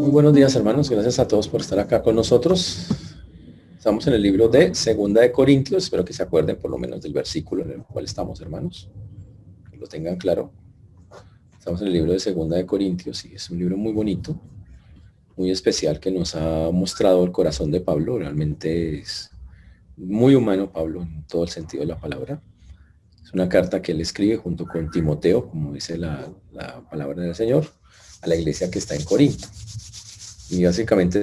Muy buenos días, hermanos. Gracias a todos por estar acá con nosotros. Estamos en el libro de Segunda de Corintios. Espero que se acuerden por lo menos del versículo en el cual estamos, hermanos. Que lo tengan claro. Estamos en el libro de Segunda de Corintios y es un libro muy bonito, muy especial, que nos ha mostrado el corazón de Pablo. Realmente es muy humano Pablo en todo el sentido de la palabra. Es una carta que él escribe junto con Timoteo, como dice la palabra del Señor, a la iglesia que está en Corinto. Y básicamente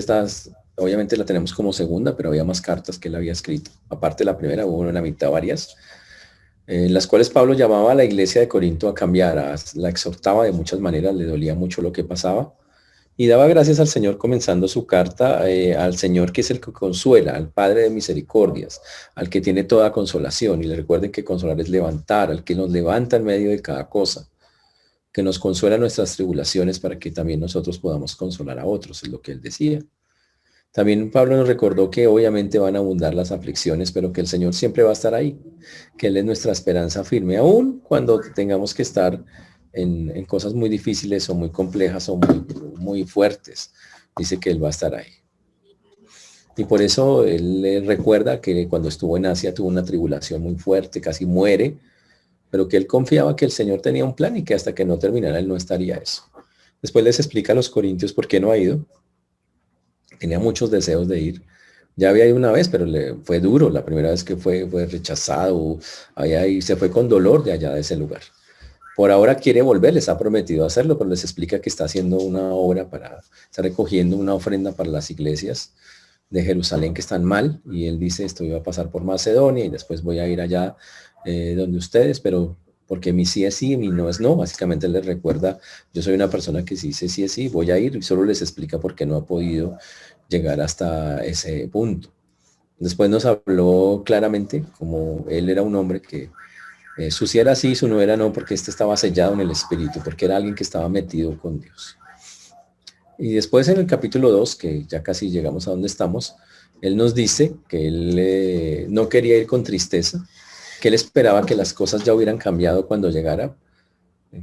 obviamente la tenemos como segunda, pero había más cartas que él había escrito. Aparte de la primera, hubo en la mitad varias, en las cuales Pablo llamaba a la iglesia de Corinto a cambiar, la exhortaba de muchas maneras, le dolía mucho lo que pasaba, y daba gracias al Señor comenzando su carta, al Señor que es el que consuela, al Padre de misericordias, al que tiene toda consolación. Y le recuerden que consolar es levantar, al que nos levanta en medio de cada cosa, que nos consuela nuestras tribulaciones para que también nosotros podamos consolar a otros, es lo que él decía. También Pablo nos recordó que obviamente van a abundar las aflicciones, pero que el Señor siempre va a estar ahí, que Él es nuestra esperanza firme, aún cuando tengamos que estar en cosas muy difíciles o muy complejas o muy fuertes. Dice que Él va a estar ahí. Y por eso Él le recuerda que cuando estuvo en Asia tuvo una tribulación muy fuerte, casi muere, pero que Él confiaba que el Señor tenía un plan y que hasta que no terminara Él no estaría eso. Después les explica a los corintios por qué no ha ido. Tenía muchos deseos de ir. Ya había ido una vez, pero le fue duro. La primera vez que fue rechazado. Y se fue con dolor de allá de ese lugar. Por ahora quiere volver, les ha prometido hacerlo, pero les explica que está haciendo una obra está recogiendo una ofrenda para las iglesias de Jerusalén que están mal. Y él dice, esto iba a pasar por Macedonia y después voy a ir allá donde ustedes, pero porque mi sí es sí, mi no es no. Básicamente les recuerda, yo soy una persona que sí dice sí es sí, voy a ir, y solo les explica por qué no ha podido llegar hasta ese punto. Después nos habló claramente como él era un hombre que su sí era sí, su no era no, porque estaba sellado en el espíritu, porque era alguien que estaba metido con Dios. Y después en el capítulo 2, que ya casi llegamos a donde estamos, él nos dice que él no quería ir con tristeza, que él esperaba que las cosas ya hubieran cambiado cuando llegara,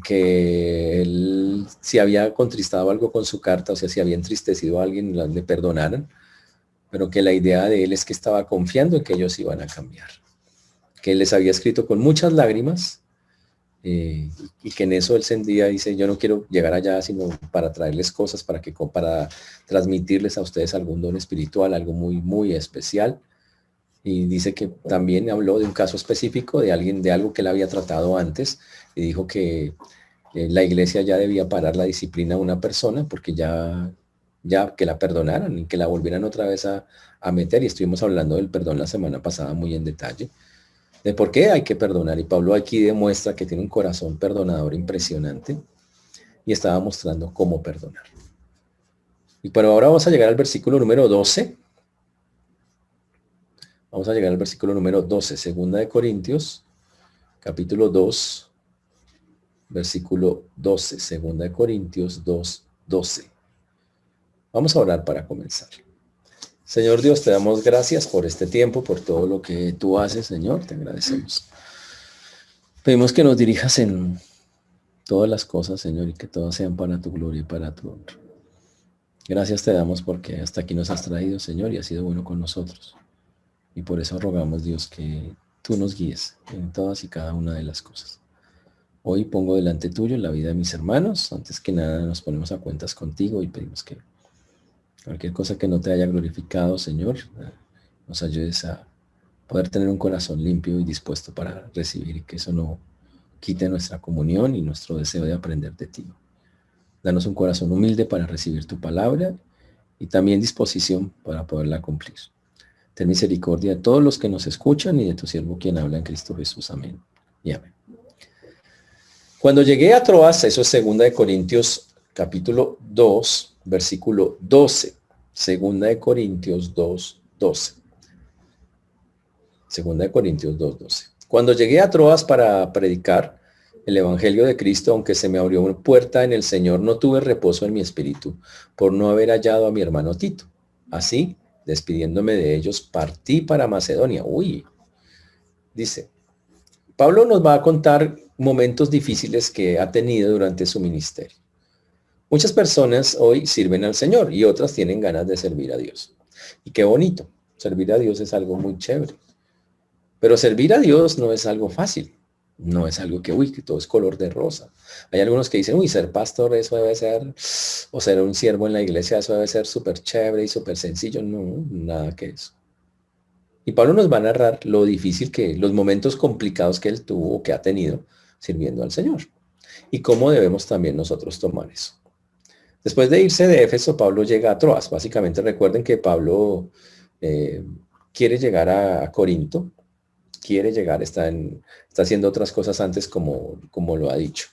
que él si había contristado algo con su carta, o sea, si había entristecido a alguien, le perdonaran, pero que la idea de él es que estaba confiando en que ellos iban a cambiar, que él les había escrito con muchas lágrimas, y que en eso él sentía, dice, yo no quiero llegar allá sino para traerles cosas, para transmitirles a ustedes algún don espiritual, algo muy, muy especial. Y dice que también habló de un caso específico de alguien, de algo que él había tratado antes, y dijo que la iglesia ya debía parar la disciplina a una persona porque ya que la perdonaran y que la volvieran otra vez a meter. Y estuvimos hablando del perdón la semana pasada muy en detalle, de por qué hay que perdonar. Y Pablo aquí demuestra que tiene un corazón perdonador impresionante y estaba mostrando cómo perdonar. Y pero ahora vamos a llegar al versículo número 12. Vamos a llegar al versículo número 12, segunda de Corintios, capítulo 2, versículo 12, segunda de Corintios 2, 12. Vamos a orar para comenzar. Señor Dios, te damos gracias por este tiempo, por todo lo que tú haces, Señor, te agradecemos. Pedimos que nos dirijas en todas las cosas, Señor, y que todas sean para tu gloria y para tu honra. Gracias te damos porque hasta aquí nos has traído, Señor, y has sido bueno con nosotros. Y por eso rogamos, Dios, que tú nos guíes en todas y cada una de las cosas. Hoy pongo delante tuyo la vida de mis hermanos. Antes que nada nos ponemos a cuentas contigo y pedimos que cualquier cosa que no te haya glorificado, Señor, nos ayudes a poder tener un corazón limpio y dispuesto para recibir, y que eso no quite nuestra comunión y nuestro deseo de aprender de ti. Danos un corazón humilde para recibir tu palabra y también disposición para poderla cumplir. Ten misericordia de todos los que nos escuchan y de tu siervo quien habla en Cristo Jesús. Amén y amén. Cuando llegué a Troas, eso es 2 de Corintios capítulo 2, versículo 12. 2 de Corintios 2, 12. 2 de Corintios 2, 12. Cuando llegué a Troas para predicar el evangelio de Cristo, aunque se me abrió una puerta en el Señor, no tuve reposo en mi espíritu por no haber hallado a mi hermano Tito. Así, despidiéndome de ellos, partí para Macedonia. Dice, Pablo nos va a contar momentos difíciles que ha tenido durante su ministerio. Muchas personas hoy sirven al Señor y otras tienen ganas de servir a Dios. Y qué bonito. Servir a Dios es algo muy chévere. Pero servir a Dios no es algo fácil. No es algo que, uy, que todo es color de rosa. Hay algunos que dicen, uy, ser pastor eso debe ser, o ser un siervo en la iglesia, eso debe ser súper chévere y súper sencillo. No, nada que eso. Y Pablo nos va a narrar lo difícil que, los momentos complicados que él tuvo, que ha tenido sirviendo al Señor. Y cómo debemos también nosotros tomar eso. Después de irse de Éfeso, Pablo llega a Troas. Básicamente recuerden que Pablo eh, quiere llegar a Corinto, quiere llegar, está haciendo otras cosas antes como lo ha dicho.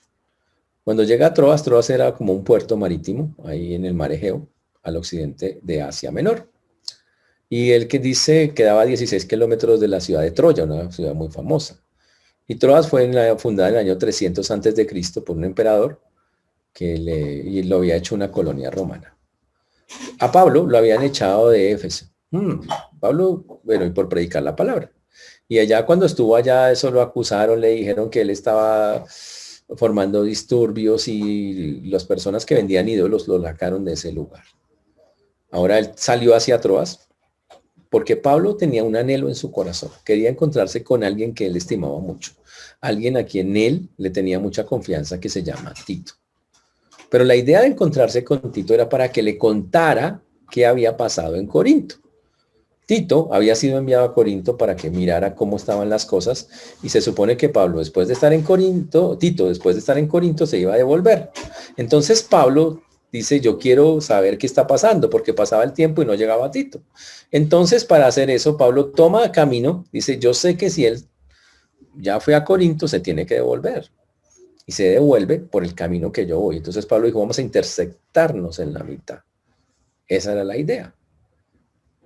Cuando llega a Troas, Troas era como un puerto marítimo, ahí en el mar Egeo, al occidente de Asia Menor. Y el que dice quedaba a 16 kilómetros de la ciudad de Troya, una ciudad muy famosa. Y Troas fue fundada en el año 300 antes de Cristo por un emperador y lo había hecho una colonia romana. A Pablo lo habían echado de Éfeso. Pablo, bueno, y por predicar la palabra. Y allá cuando estuvo allá, eso lo acusaron, le dijeron que él estaba formando disturbios y las personas que vendían ídolos lo sacaron de ese lugar. Ahora él salió hacia Troas porque Pablo tenía un anhelo en su corazón. Quería encontrarse con alguien que él estimaba mucho. Alguien a quien él le tenía mucha confianza, que se llama Tito. Pero la idea de encontrarse con Tito era para que le contara qué había pasado en Corinto. Tito había sido enviado a Corinto para que mirara cómo estaban las cosas y se supone que Pablo, después de estar en Corinto, Tito, después de estar en Corinto, se iba a devolver. Entonces Pablo dice, yo quiero saber qué está pasando, porque pasaba el tiempo y no llegaba Tito. Entonces, para hacer eso, Pablo toma camino, dice, yo sé que si él ya fue a Corinto, se tiene que devolver. Y se devuelve por el camino que yo voy. Entonces Pablo dijo, vamos a intersectarnos en la mitad. Esa era la idea.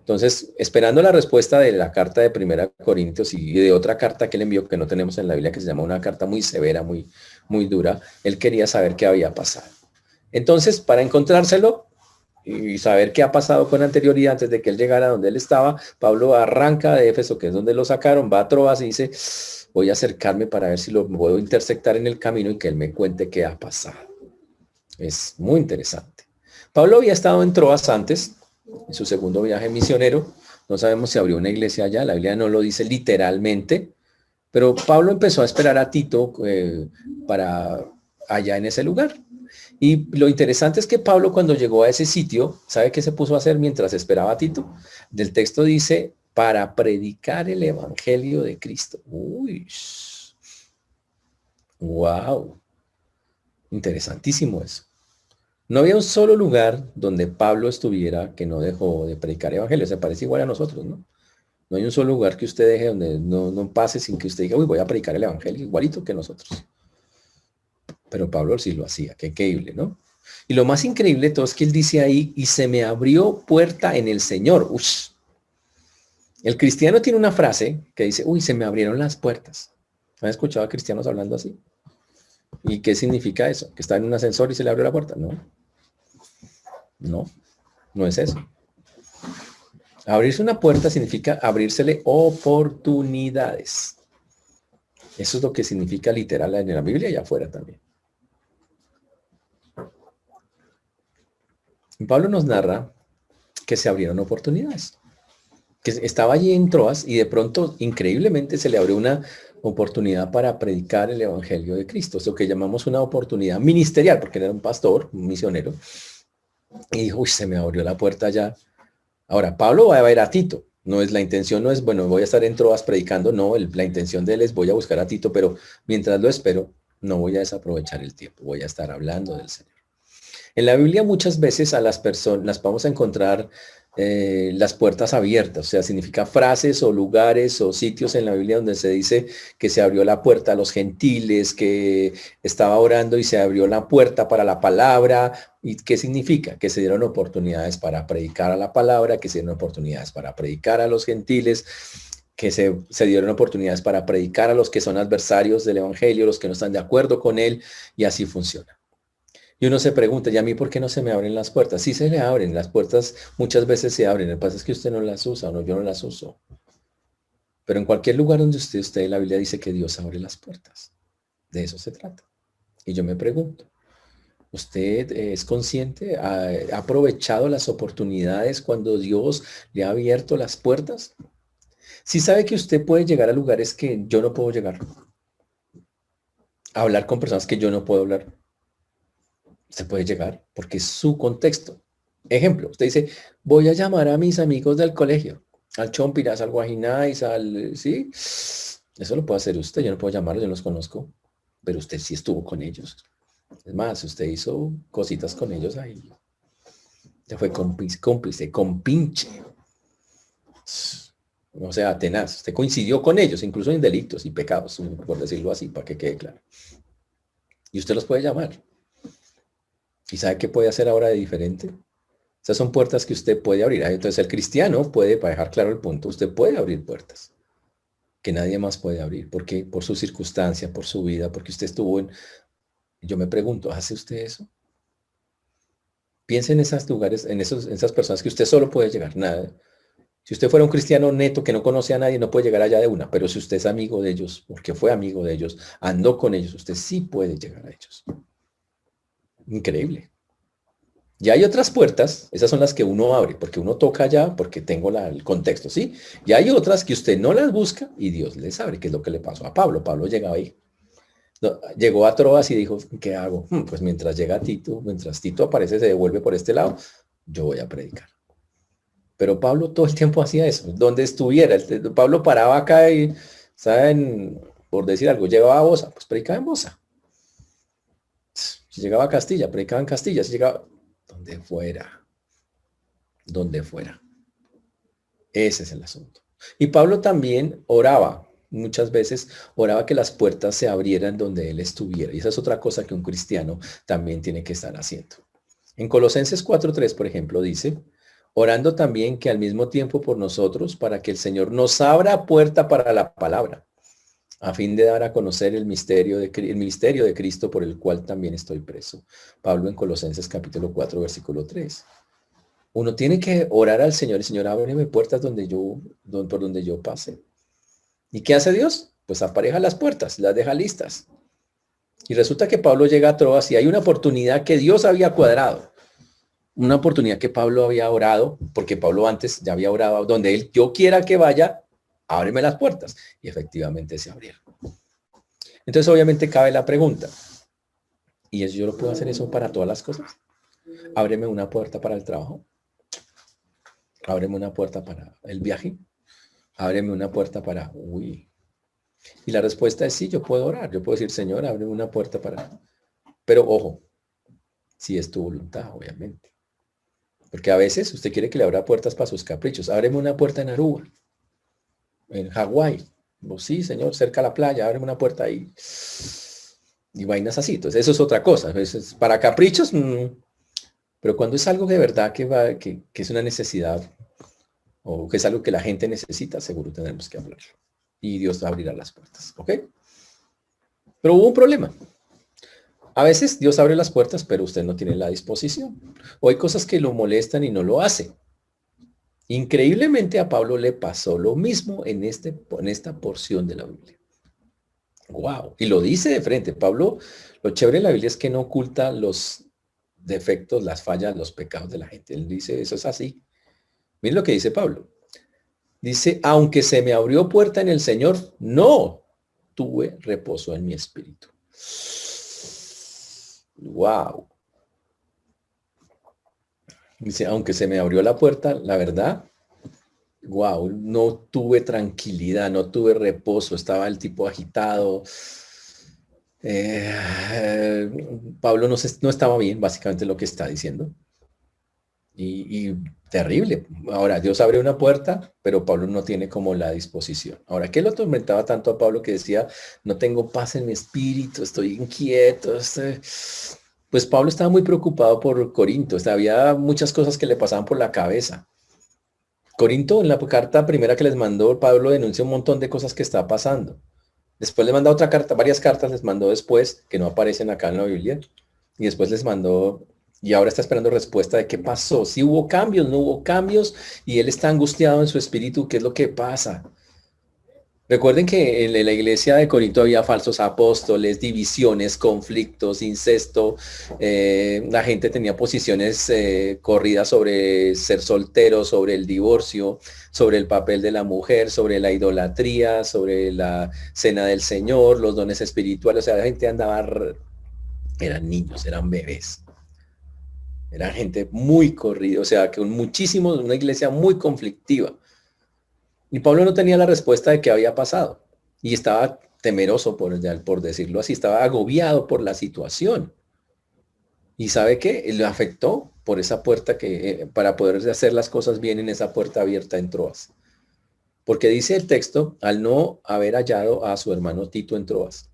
Entonces, esperando la respuesta de la carta de Primera Corintios y de otra carta que él envió que no tenemos en la Biblia, que se llama una carta muy severa, muy dura, él quería saber qué había pasado. Entonces, para encontrárselo y saber qué ha pasado con anterioridad antes de que él llegara a donde él estaba, Pablo arranca de Éfeso, que es donde lo sacaron, va a Troas y dice, voy a acercarme para ver si lo puedo intersectar en el camino y que él me cuente qué ha pasado. Es muy interesante. Pablo había estado en Troas antes, en su segundo viaje misionero. No sabemos si abrió una iglesia allá, la Biblia no lo dice literalmente, pero Pablo empezó a esperar a Tito para allá en ese lugar. Y lo interesante es que Pablo cuando llegó a ese sitio, ¿sabe qué se puso a hacer mientras esperaba a Tito? Del texto dice, para predicar el evangelio de Cristo. Uy, wow, interesantísimo eso. No había un solo lugar donde Pablo estuviera que no dejó de predicar evangelio. Se parece igual a nosotros, ¿no? No hay un solo lugar que usted deje donde no pase sin que usted diga, uy, voy a predicar el evangelio, igualito que nosotros. Pero Pablo sí lo hacía, qué increíble, ¿no? Y lo más increíble de todo es que él dice ahí, y se me abrió puerta en el Señor. Ush. El cristiano tiene una frase que dice, uy, se me abrieron las puertas. ¿Han escuchado a cristianos hablando así? ¿Y qué significa eso? ¿Que está en un ascensor y se le abrió la puerta? No es eso. Abrirse una puerta significa abrírsele oportunidades. Eso es lo que significa literal en la Biblia y afuera también. Y Pablo nos narra que se abrieron oportunidades. Que estaba allí en Troas y de pronto, increíblemente, se le abrió una oportunidad para predicar el Evangelio de Cristo. Eso que llamamos una oportunidad ministerial, porque él era un pastor, un misionero. Y dijo, uy, se me abrió la puerta allá. Ahora, Pablo va a ver a Tito. La intención no es, bueno, voy a estar en Troas predicando. No, la intención de él es, voy a buscar a Tito, pero mientras lo espero, no voy a desaprovechar el tiempo. Voy a estar hablando del Señor. En la Biblia muchas veces a las personas vamos a encontrar las puertas abiertas, o sea, significa frases o lugares o sitios en la Biblia donde se dice que se abrió la puerta a los gentiles, que estaba orando y se abrió la puerta para la palabra. ¿Y qué significa? Que se dieron oportunidades para predicar a la palabra, que se dieron oportunidades para predicar a los gentiles, que se dieron oportunidades para predicar a los que son adversarios del evangelio, los que no están de acuerdo con él, y así funciona. Y uno se pregunta, ¿y a mí por qué no se me abren las puertas? Sí se le abren, las puertas muchas veces se abren, lo que pasa es que usted no las usa, o yo no las uso. Pero en cualquier lugar donde usted esté, la Biblia dice que Dios abre las puertas. De eso se trata. Y yo me pregunto, ¿Usted es consciente? ¿Ha aprovechado las oportunidades cuando Dios le ha abierto las puertas? Si sabe que usted puede llegar a lugares que yo no puedo llegar, a hablar con personas que yo no puedo hablar, usted puede llegar porque es su contexto. Ejemplo, usted dice, voy a llamar a mis amigos del colegio, al Chompiras, al Guajinais, ¿sí? Eso lo puede hacer usted, yo no puedo llamarlos, yo no los conozco, pero usted sí estuvo con ellos. Es más, usted hizo cositas con ellos ahí. Ya fue cómplice, compinche. O sea, tenaz. Usted coincidió con ellos, incluso en delitos y pecados, por decirlo así, para que quede claro. Y usted los puede llamar. ¿Y sabe qué puede hacer ahora de diferente? Esas son puertas que usted puede abrir. Entonces el cristiano puede, para dejar claro el punto, usted puede abrir puertas que nadie más puede abrir. ¿Por qué? Por su circunstancia, por su vida, porque usted estuvo en... Yo me pregunto, ¿hace usted eso? Piense en esos lugares, en esas personas que usted solo puede llegar. Nada. Si usted fuera un cristiano neto que no conoce a nadie, no puede llegar allá de una. Pero si usted es amigo de ellos, porque fue amigo de ellos, andó con ellos, usted sí puede llegar a ellos. Increíble. Y hay otras puertas, esas son las que uno abre, porque uno toca allá, porque tengo el contexto, ¿sí? Y hay otras que usted no las busca y Dios les abre, que es lo que le pasó a Pablo. Pablo llegaba ahí. No, llegó a Troas y dijo, ¿qué hago? Pues mientras llega Tito, mientras Tito aparece, se devuelve por este lado, yo voy a predicar. Pero Pablo todo el tiempo hacía eso, donde estuviera. Pablo paraba acá y, ¿saben? Por decir algo, llevaba a Bosa, pues predicaba en Bosa. Si llegaba a Castilla, predicaba en Castilla. Si llegaba, donde fuera, donde fuera. Ese es el asunto. Y Pablo también oraba, muchas veces oraba que las puertas se abrieran donde él estuviera. Y esa es otra cosa que un cristiano también tiene que estar haciendo. En Colosenses 4:3, por ejemplo, dice, orando también que al mismo tiempo por nosotros, para que el Señor nos abra puerta para la palabra, a fin de dar a conocer el misterio de Cristo por el cual también estoy preso. Pablo en Colosenses capítulo 4, versículo 3. Uno tiene que orar al Señor, el Señor, ábreme puertas por donde yo pase. ¿Y qué hace Dios? Pues apareja las puertas, las deja listas. Y resulta que Pablo llega a Troas y hay una oportunidad que Dios había cuadrado. Una oportunidad que Pablo había orado, porque Pablo antes ya había orado, donde él, yo quiera que vaya, ábreme las puertas. Y efectivamente se abrieron. Entonces obviamente cabe la pregunta, ¿y yo lo puedo hacer eso para todas las cosas? Ábreme una puerta para el trabajo. Ábreme una puerta para el viaje. Ábreme una puerta para... Uy. Y la respuesta es sí, yo puedo orar. Yo puedo decir, Señor, ábreme una puerta para... Pero ojo, si es tu voluntad, obviamente. Porque a veces usted quiere que le abra puertas para sus caprichos. Ábreme una puerta en Aruba, en Hawái. Oh, sí, Señor, cerca a la playa, ábreme una puerta ahí. Y vainas así. Entonces, eso es otra cosa. A veces, para caprichos, pero cuando es algo de verdad que es una necesidad o que es algo que la gente necesita, seguro tenemos que hablarlo. Y Dios abrirá las puertas, ¿ok? Pero hubo un problema. A veces Dios abre las puertas, pero usted no tiene la disposición. O hay cosas que lo molestan y no lo hace. Increíblemente a Pablo le pasó lo mismo en esta porción de la Biblia. Wow. Y lo dice de frente. Pablo, lo chévere de la Biblia es que no oculta los defectos, las fallas, los pecados de la gente. Él dice, eso es así. Miren lo que dice Pablo. Dice, aunque se me abrió puerta en el Señor, no tuve reposo en mi espíritu. Wow. Dice, aunque se me abrió la puerta, la verdad, wow, no tuve tranquilidad, no tuve reposo, estaba el tipo agitado. Pablo no estaba bien, básicamente lo que está diciendo. Y terrible. Ahora, Dios abre una puerta, pero Pablo no tiene como la disposición. Ahora, ¿qué lo atormentaba tanto a Pablo que decía, no tengo paz en mi espíritu, estoy inquieto? Pues Pablo estaba muy preocupado por Corinto. Había muchas cosas que le pasaban por la cabeza. Corinto, en la carta primera que les mandó, Pablo denuncia un montón de cosas que está pasando. Después le manda otra carta, varias cartas les mandó después, que no aparecen acá en la Biblia. Y después les mandó... Y ahora está esperando respuesta de qué pasó. Si hubo cambios, no hubo cambios. Y él está angustiado en su espíritu. ¿Qué es lo que pasa? Recuerden que en la iglesia de Corinto había falsos apóstoles, divisiones, conflictos, incesto. La gente tenía posiciones corridas sobre ser soltero, sobre el divorcio, sobre el papel de la mujer, sobre la idolatría, sobre la cena del Señor, los dones espirituales. O sea, la gente andaba, eran niños, eran bebés. Era gente muy corrida, o sea, que muchísimo, una iglesia muy conflictiva. Y Pablo no tenía la respuesta de qué había pasado. Y estaba temeroso, por decirlo así, estaba agobiado por la situación. ¿Y sabe qué? Le afectó por esa puerta que, para poder hacer las cosas bien en esa puerta abierta en Troas. Porque dice el texto, al no haber hallado a su hermano Tito en Troas.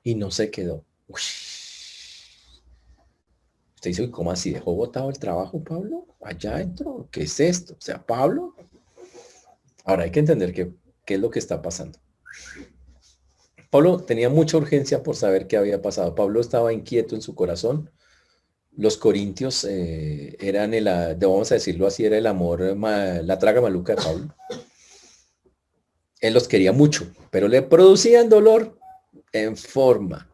Y no se quedó. Uy. Usted dice, ¿cómo así? ¿Dejó botado el trabajo, Pablo? Allá entró. ¿Qué es esto? O sea, Pablo. Ahora hay que entender qué es lo que está pasando. Pablo tenía mucha urgencia por saber qué había pasado. Pablo estaba inquieto en su corazón. Los corintios eran vamos a decirlo así, era el amor, la traga maluca de Pablo. Él los quería mucho, pero le producían dolor en forma.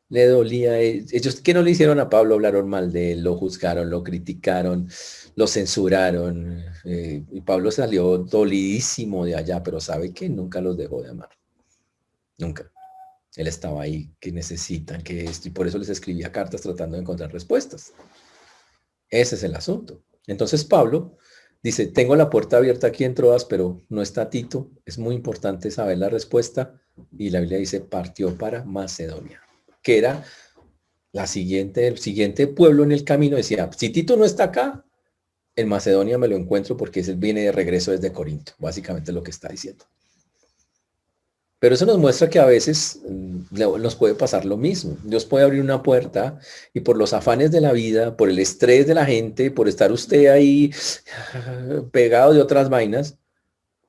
Le dolía. Ellos, ¿qué no le hicieron a Pablo? Hablaron mal de él, lo juzgaron, lo criticaron, lo censuraron. Y Pablo salió dolidísimo de allá, pero sabe que nunca los dejó de amar. Nunca. Él estaba ahí, que necesitan, que esto, y por eso les escribía cartas tratando de encontrar respuestas. Ese es el asunto. Entonces Pablo dice, tengo la puerta abierta aquí en Troas, pero no está Tito. Es muy importante saber la respuesta. Y la Biblia dice, partió para Macedonia, que era el siguiente pueblo en el camino. Decía, si Tito no está acá, en Macedonia me lo encuentro porque él viene de regreso desde Corinto. Básicamente lo que está diciendo. Pero eso nos muestra que a veces nos puede pasar lo mismo. Dios puede abrir una puerta y por los afanes de la vida, por el estrés de la gente, por estar usted ahí pegado de otras vainas,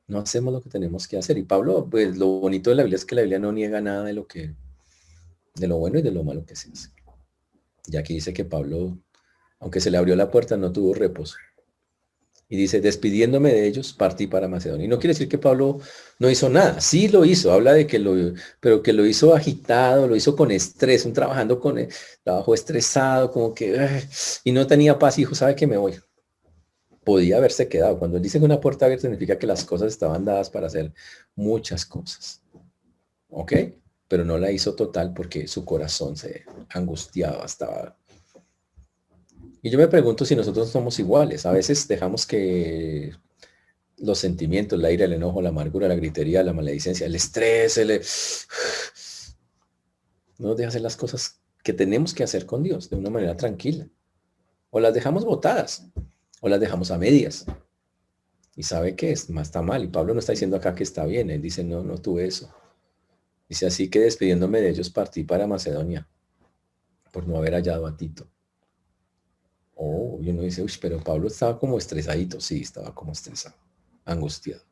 no hacemos lo que tenemos que hacer. Y Pablo, pues lo bonito de la Biblia es que la Biblia no niega nada de lo bueno y de lo malo que se hace. Y aquí dice que Pablo, aunque se le abrió la puerta, no tuvo reposo. Y dice, despidiéndome de ellos, partí para Macedonia. Y no quiere decir que Pablo no hizo nada. Sí lo hizo, habla de pero que lo hizo agitado, lo hizo con estrés, trabajando con el trabajo estresado, como que, y no tenía paz. Hijo, ¿sabe que me voy? Podía haberse quedado. Cuando él dice que una puerta abierta significa que las cosas estaban dadas para hacer muchas cosas. ¿Ok? Pero no la hizo total porque su corazón se angustiaba, estaba. Y yo me pregunto si nosotros somos iguales. A veces dejamos que los sentimientos, la ira, el enojo, la amargura, la gritería, la maledicencia, el estrés, no nos deja hacer las cosas que tenemos que hacer con Dios de una manera tranquila. O las dejamos botadas, o las dejamos a medias. Y sabe que está mal. Y Pablo no está diciendo acá que está bien. Él dice, no, no tuve eso. Dice, así que despidiéndome de ellos partí para Macedonia por no haber hallado a Tito. Oh, y uno dice, uy, pero Pablo estaba como estresadito. Sí, estaba como estresado, angustiado.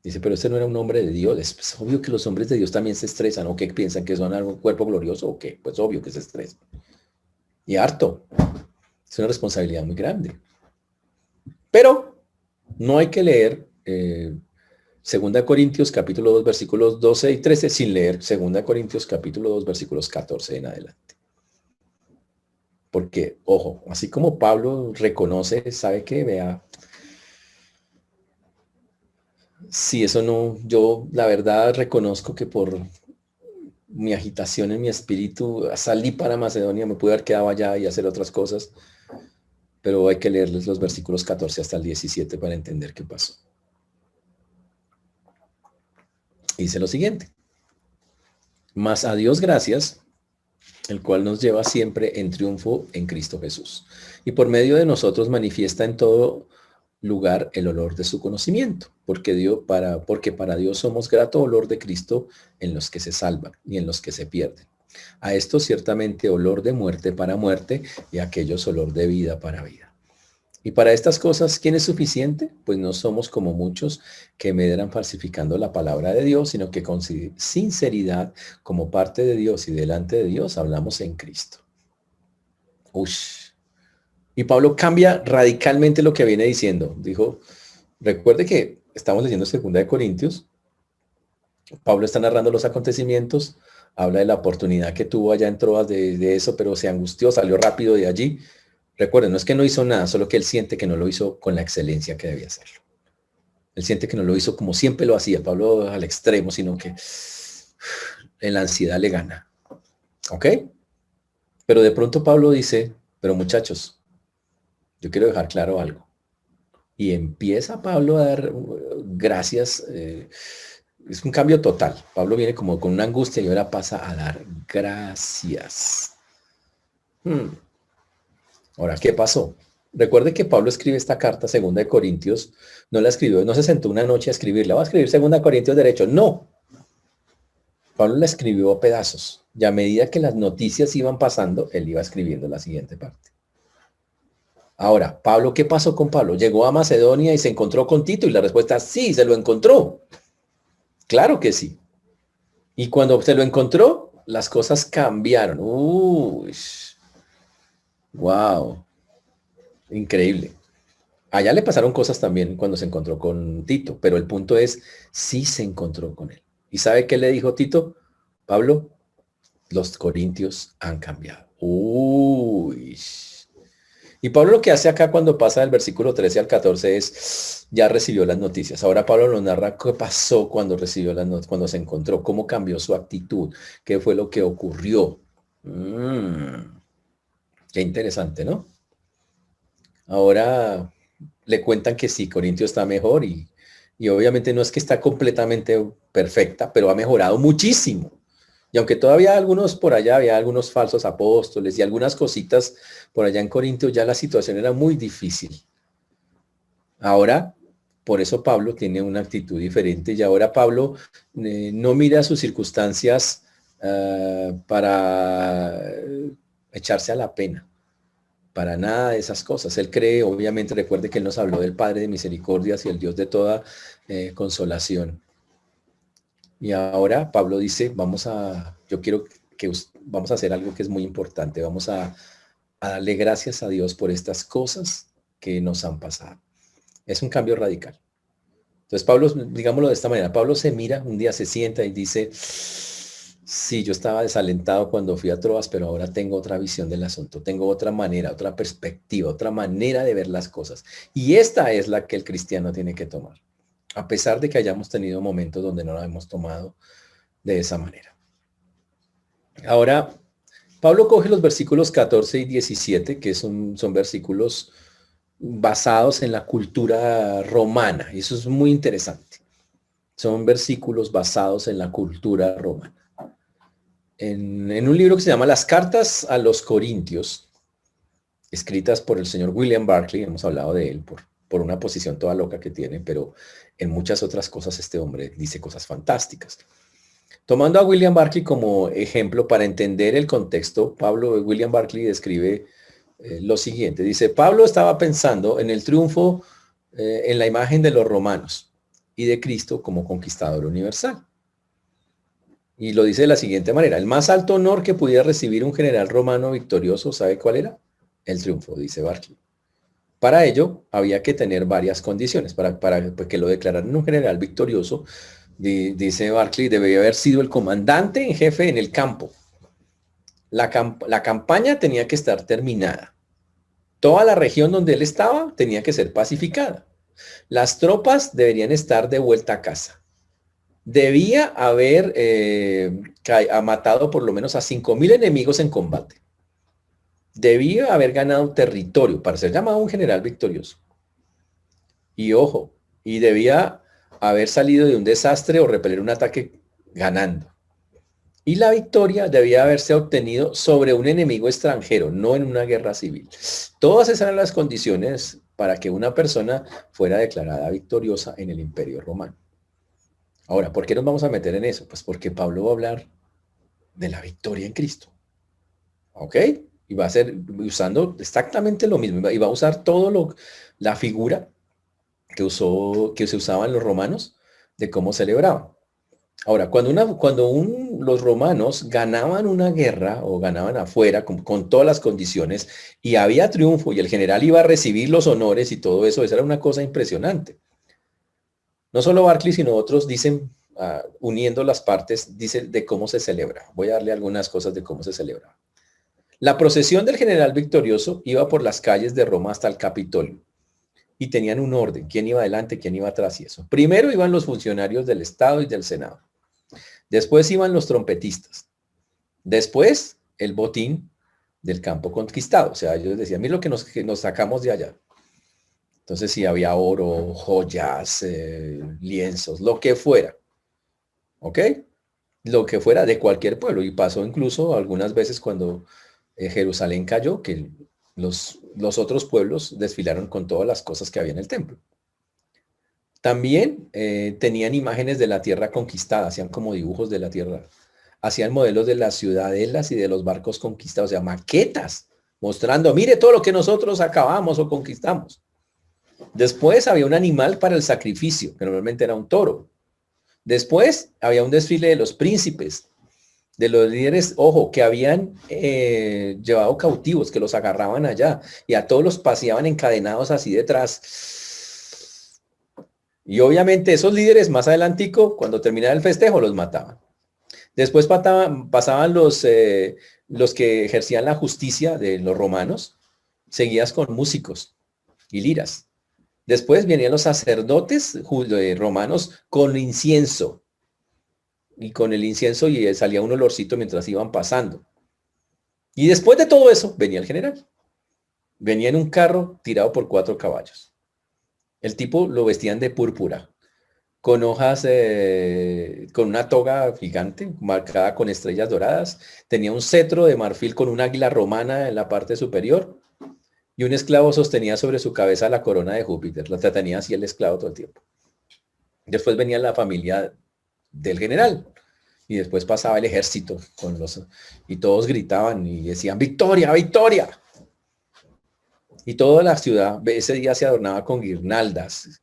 Dice, pero este no era un hombre de Dios. Es obvio que los hombres de Dios también se estresan. ¿O qué piensan? ¿Que son algún cuerpo glorioso o qué? Pues obvio que se estresan. Y harto. Es una responsabilidad muy grande. Pero no hay que leer 2 Corintios capítulo 2 versículos 12 y 13 sin leer 2 Corintios capítulo 2 versículos 14 en adelante. Porque, ojo, así como Pablo reconoce, sabe que vea, si eso no, yo la verdad reconozco que por mi agitación en mi espíritu salí para Macedonia, me pude haber quedado allá y hacer otras cosas, pero hay que leerles los versículos 14 hasta el 17 para entender qué pasó. Dice lo siguiente: mas a Dios gracias, el cual nos lleva siempre en triunfo en Cristo Jesús, y por medio de nosotros manifiesta en todo lugar el olor de su conocimiento, porque para Dios somos grato olor de Cristo en los que se salvan y en los que se pierden. A esto ciertamente olor de muerte para muerte, y a aquellos olor de vida para vida. Y para estas cosas, ¿quién es suficiente? Pues no somos como muchos que medran falsificando la palabra de Dios, sino que con sinceridad, como parte de Dios y delante de Dios, hablamos en Cristo. Ush. Y Pablo cambia radicalmente lo que viene diciendo. Dijo, recuerde que estamos leyendo 2 Corintios, Pablo está narrando los acontecimientos, habla de la oportunidad que tuvo allá en Troas de eso, pero se angustió, salió rápido de allí. Recuerden, no es que no hizo nada, solo que él siente que no lo hizo con la excelencia que debía hacerlo. Él siente que no lo hizo como siempre lo hacía, Pablo al extremo, sino que en la ansiedad le gana. ¿Ok? Pero de pronto Pablo dice, pero muchachos, yo quiero dejar claro algo. Y empieza Pablo a dar gracias. Es un cambio total. Pablo viene como con una angustia y ahora pasa a dar gracias. Ahora, ¿qué pasó? Recuerde que Pablo escribe esta carta, segunda de Corintios, no la escribió, no se sentó una noche a escribirla, va a escribir segunda de Corintios derecho, no. Pablo la escribió a pedazos, y a medida que las noticias iban pasando, él iba escribiendo la siguiente parte. Ahora, Pablo, ¿qué pasó con Pablo? Llegó a Macedonia y se encontró con Tito, y la respuesta es sí, se lo encontró. Claro que sí. Y cuando se lo encontró, las cosas cambiaron. Uy, wow. Increíble. Allá le pasaron cosas también cuando se encontró con Tito, pero el punto es, sí se encontró con él. ¿Y sabe qué le dijo Tito? Pablo, los corintios han cambiado. Uy. Y Pablo lo que hace acá cuando pasa del versículo 13 al 14 es, ya recibió las noticias. Ahora Pablo nos narra qué pasó cuando recibió las noticias, cuando se encontró, cómo cambió su actitud, qué fue lo que ocurrió. Qué interesante, ¿no? Ahora le cuentan que sí, Corintio está mejor y obviamente no es que está completamente perfecta, pero ha mejorado muchísimo. Y aunque todavía algunos por allá, había algunos falsos apóstoles y algunas cositas por allá en Corintio, ya la situación era muy difícil. Ahora, por eso Pablo tiene una actitud diferente y ahora Pablo no mira sus circunstancias para echarse a la pena. Para nada de esas cosas. Él cree, obviamente, recuerde que él nos habló del Padre de misericordias y el Dios de toda consolación. Y ahora Pablo dice, yo quiero que vamos a hacer algo que es muy importante. Vamos a darle gracias a Dios por estas cosas que nos han pasado. Es un cambio radical. Entonces Pablo, digámoslo de esta manera, Pablo se mira, un día se sienta y dice, sí, yo estaba desalentado cuando fui a Troas, pero ahora tengo otra visión del asunto, tengo otra manera, otra perspectiva, otra manera de ver las cosas. Y esta es la que el cristiano tiene que tomar, a pesar de que hayamos tenido momentos donde no la hemos tomado de esa manera. Ahora, Pablo coge los versículos 14 y 17, que son versículos basados en la cultura romana, y eso es muy interesante. Son versículos basados en la cultura romana. En un libro que se llama Las Cartas a los Corintios, escritas por el señor William Barclay, hemos hablado de él por una posición toda loca que tiene, pero en muchas otras cosas este hombre dice cosas fantásticas. Tomando a William Barclay como ejemplo para entender el contexto, William Barclay describe lo siguiente. Dice, Pablo estaba pensando en el triunfo en la imagen de los romanos y de Cristo como conquistador universal. Y lo dice de la siguiente manera, el más alto honor que pudiera recibir un general romano victorioso, ¿sabe cuál era? El triunfo, dice Barclay. Para ello, había que tener varias condiciones. Para que lo declararan un general victorioso, dice Barclay, debería haber sido el comandante en jefe en el campo. La campaña tenía que estar terminada. Toda la región donde él estaba tenía que ser pacificada. Las tropas deberían estar de vuelta a casa. Debía haber matado por lo menos a 5,000 enemigos en combate. Debía haber ganado territorio para ser llamado un general victorioso. Y ojo, y debía haber salido de un desastre o repeler un ataque ganando. Y la victoria debía haberse obtenido sobre un enemigo extranjero, no en una guerra civil. Todas esas eran las condiciones para que una persona fuera declarada victoriosa en el Imperio Romano. Ahora, ¿por qué nos vamos a meter en eso? Pues porque Pablo va a hablar de la victoria en Cristo. ¿Ok? Y va a ser usando exactamente lo mismo. Y va a usar la figura que se usaba en los romanos de cómo celebraban. Ahora, cuando los romanos ganaban una guerra o ganaban afuera con todas las condiciones y había triunfo y el general iba a recibir los honores y todo eso, esa era una cosa impresionante. No solo Barclay, sino otros dicen uniendo las partes, dice de cómo se celebra. Voy a darle algunas cosas de cómo se celebra. La procesión del general victorioso iba por las calles de Roma hasta el Capitolio y tenían un orden, quién iba adelante, quién iba atrás y eso. Primero iban los funcionarios del Estado y del Senado. Después iban los trompetistas. Después el botín del campo conquistado. O sea, ellos decían, mira lo que nos sacamos de allá. Entonces, si había oro, joyas, lienzos, lo que fuera. ¿Ok? Lo que fuera de cualquier pueblo. Y pasó incluso algunas veces cuando Jerusalén cayó, que los otros pueblos desfilaron con todas las cosas que había en el templo. También tenían imágenes de la tierra conquistada, hacían como dibujos de la tierra. Hacían modelos de las ciudadelas y de los barcos conquistados, o sea, maquetas, mostrando, mire todo lo que nosotros acabamos o conquistamos. Después había un animal para el sacrificio, que normalmente era un toro. Después había un desfile de los príncipes, de los líderes, ojo, que habían llevado cautivos, que los agarraban allá, y a todos los paseaban encadenados así detrás. Y obviamente esos líderes más adelantico, cuando terminaba el festejo, los mataban. Después pasaban los que ejercían la justicia de los romanos, seguías con músicos y liras. Después venían los sacerdotes romanos con incienso. Y con el incienso y salía un olorcito mientras iban pasando. Y después de todo eso, venía el general. Venía en un carro tirado por 4 caballos. El tipo lo vestían de púrpura, con hojas, con una toga gigante, marcada con estrellas doradas. Tenía un cetro de marfil con un águila romana en la parte superior. Y un esclavo sostenía sobre su cabeza la corona de Júpiter. La tenía así el esclavo todo el tiempo. Después venía la familia del general. Y después pasaba el ejército y todos gritaban y decían, ¡victoria, victoria! Y toda la ciudad ese día se adornaba con guirnaldas.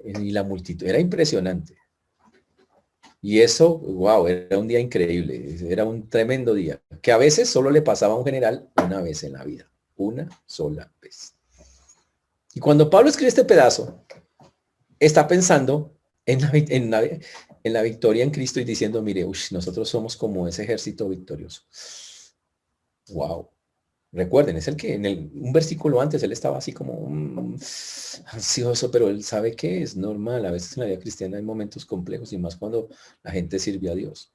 Y la multitud, era impresionante. Y eso, wow, era un día increíble. Era un tremendo día. Que a veces solo le pasaba a un general una vez en la vida. Una sola vez. Y cuando Pablo escribe este pedazo, está pensando en la victoria en Cristo y diciendo, mire, nosotros somos como ese ejército victorioso. Wow. Recuerden, es el que un versículo antes él estaba así como ansioso, pero él sabe que es normal. A veces en la vida cristiana hay momentos complejos y más cuando la gente sirve a Dios.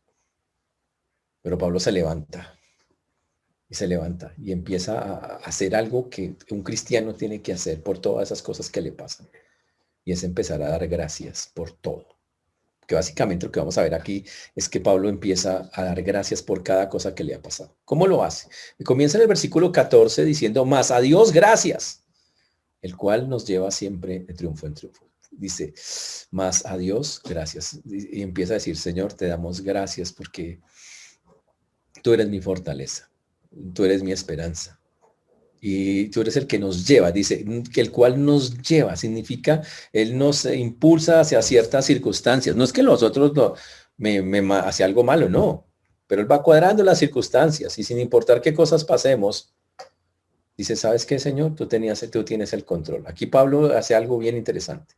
Pero Pablo se levanta y empieza a hacer algo que un cristiano tiene que hacer por todas esas cosas que le pasan. Y es empezar a dar gracias por todo. Que básicamente lo que vamos a ver aquí es que Pablo empieza a dar gracias por cada cosa que le ha pasado. ¿Cómo lo hace? Y comienza en el versículo 14 diciendo, más a Dios gracias, el cual nos lleva siempre de triunfo en triunfo. Dice, más a Dios gracias. Y empieza a decir, Señor, te damos gracias porque tú eres mi fortaleza, tú eres mi esperanza. Y tú eres el que nos lleva, dice, que el cual nos lleva, significa, él nos impulsa hacia ciertas circunstancias. No es que nosotros hacia algo malo, no. Pero él va cuadrando las circunstancias y sin importar qué cosas pasemos, dice, ¿sabes qué, Señor? Tú tienes el control. Aquí Pablo hace algo bien interesante.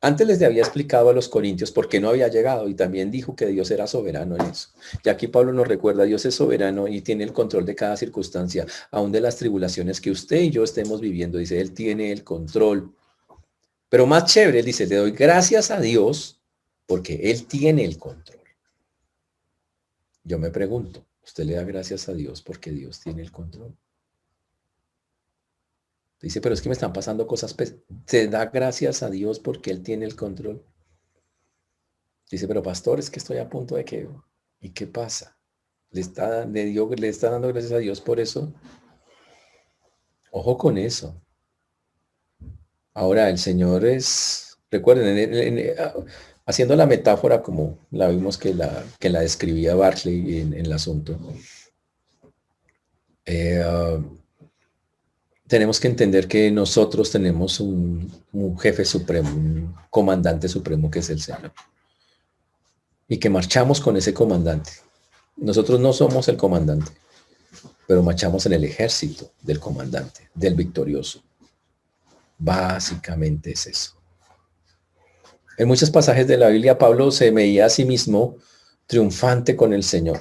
Antes les había explicado a los corintios por qué no había llegado y también dijo que Dios era soberano en eso. Y aquí Pablo nos recuerda, Dios es soberano y tiene el control de cada circunstancia, aún de las tribulaciones que usted y yo estemos viviendo. Dice, Él tiene el control. Pero más chévere, él dice, le doy gracias a Dios porque Él tiene el control. Yo me pregunto, ¿usted le da gracias a Dios porque Dios tiene el control? Dice, pero es que me están pasando cosas. Se da gracias a Dios porque Él tiene el control. Dice, pero pastor, es que estoy a punto de que... ¿Y qué pasa? ¿Le está dando gracias a Dios por eso? Ojo con eso. Ahora, el Señor es... Recuerden, haciendo la metáfora como la vimos que la describía Barclay en el asunto. Tenemos que entender que nosotros tenemos un jefe supremo, un comandante supremo que es el Señor. Y que marchamos con ese comandante. Nosotros no somos el comandante, pero marchamos en el ejército del comandante, del victorioso. Básicamente es eso. En muchos pasajes de la Biblia, Pablo se veía a sí mismo triunfante con el Señor.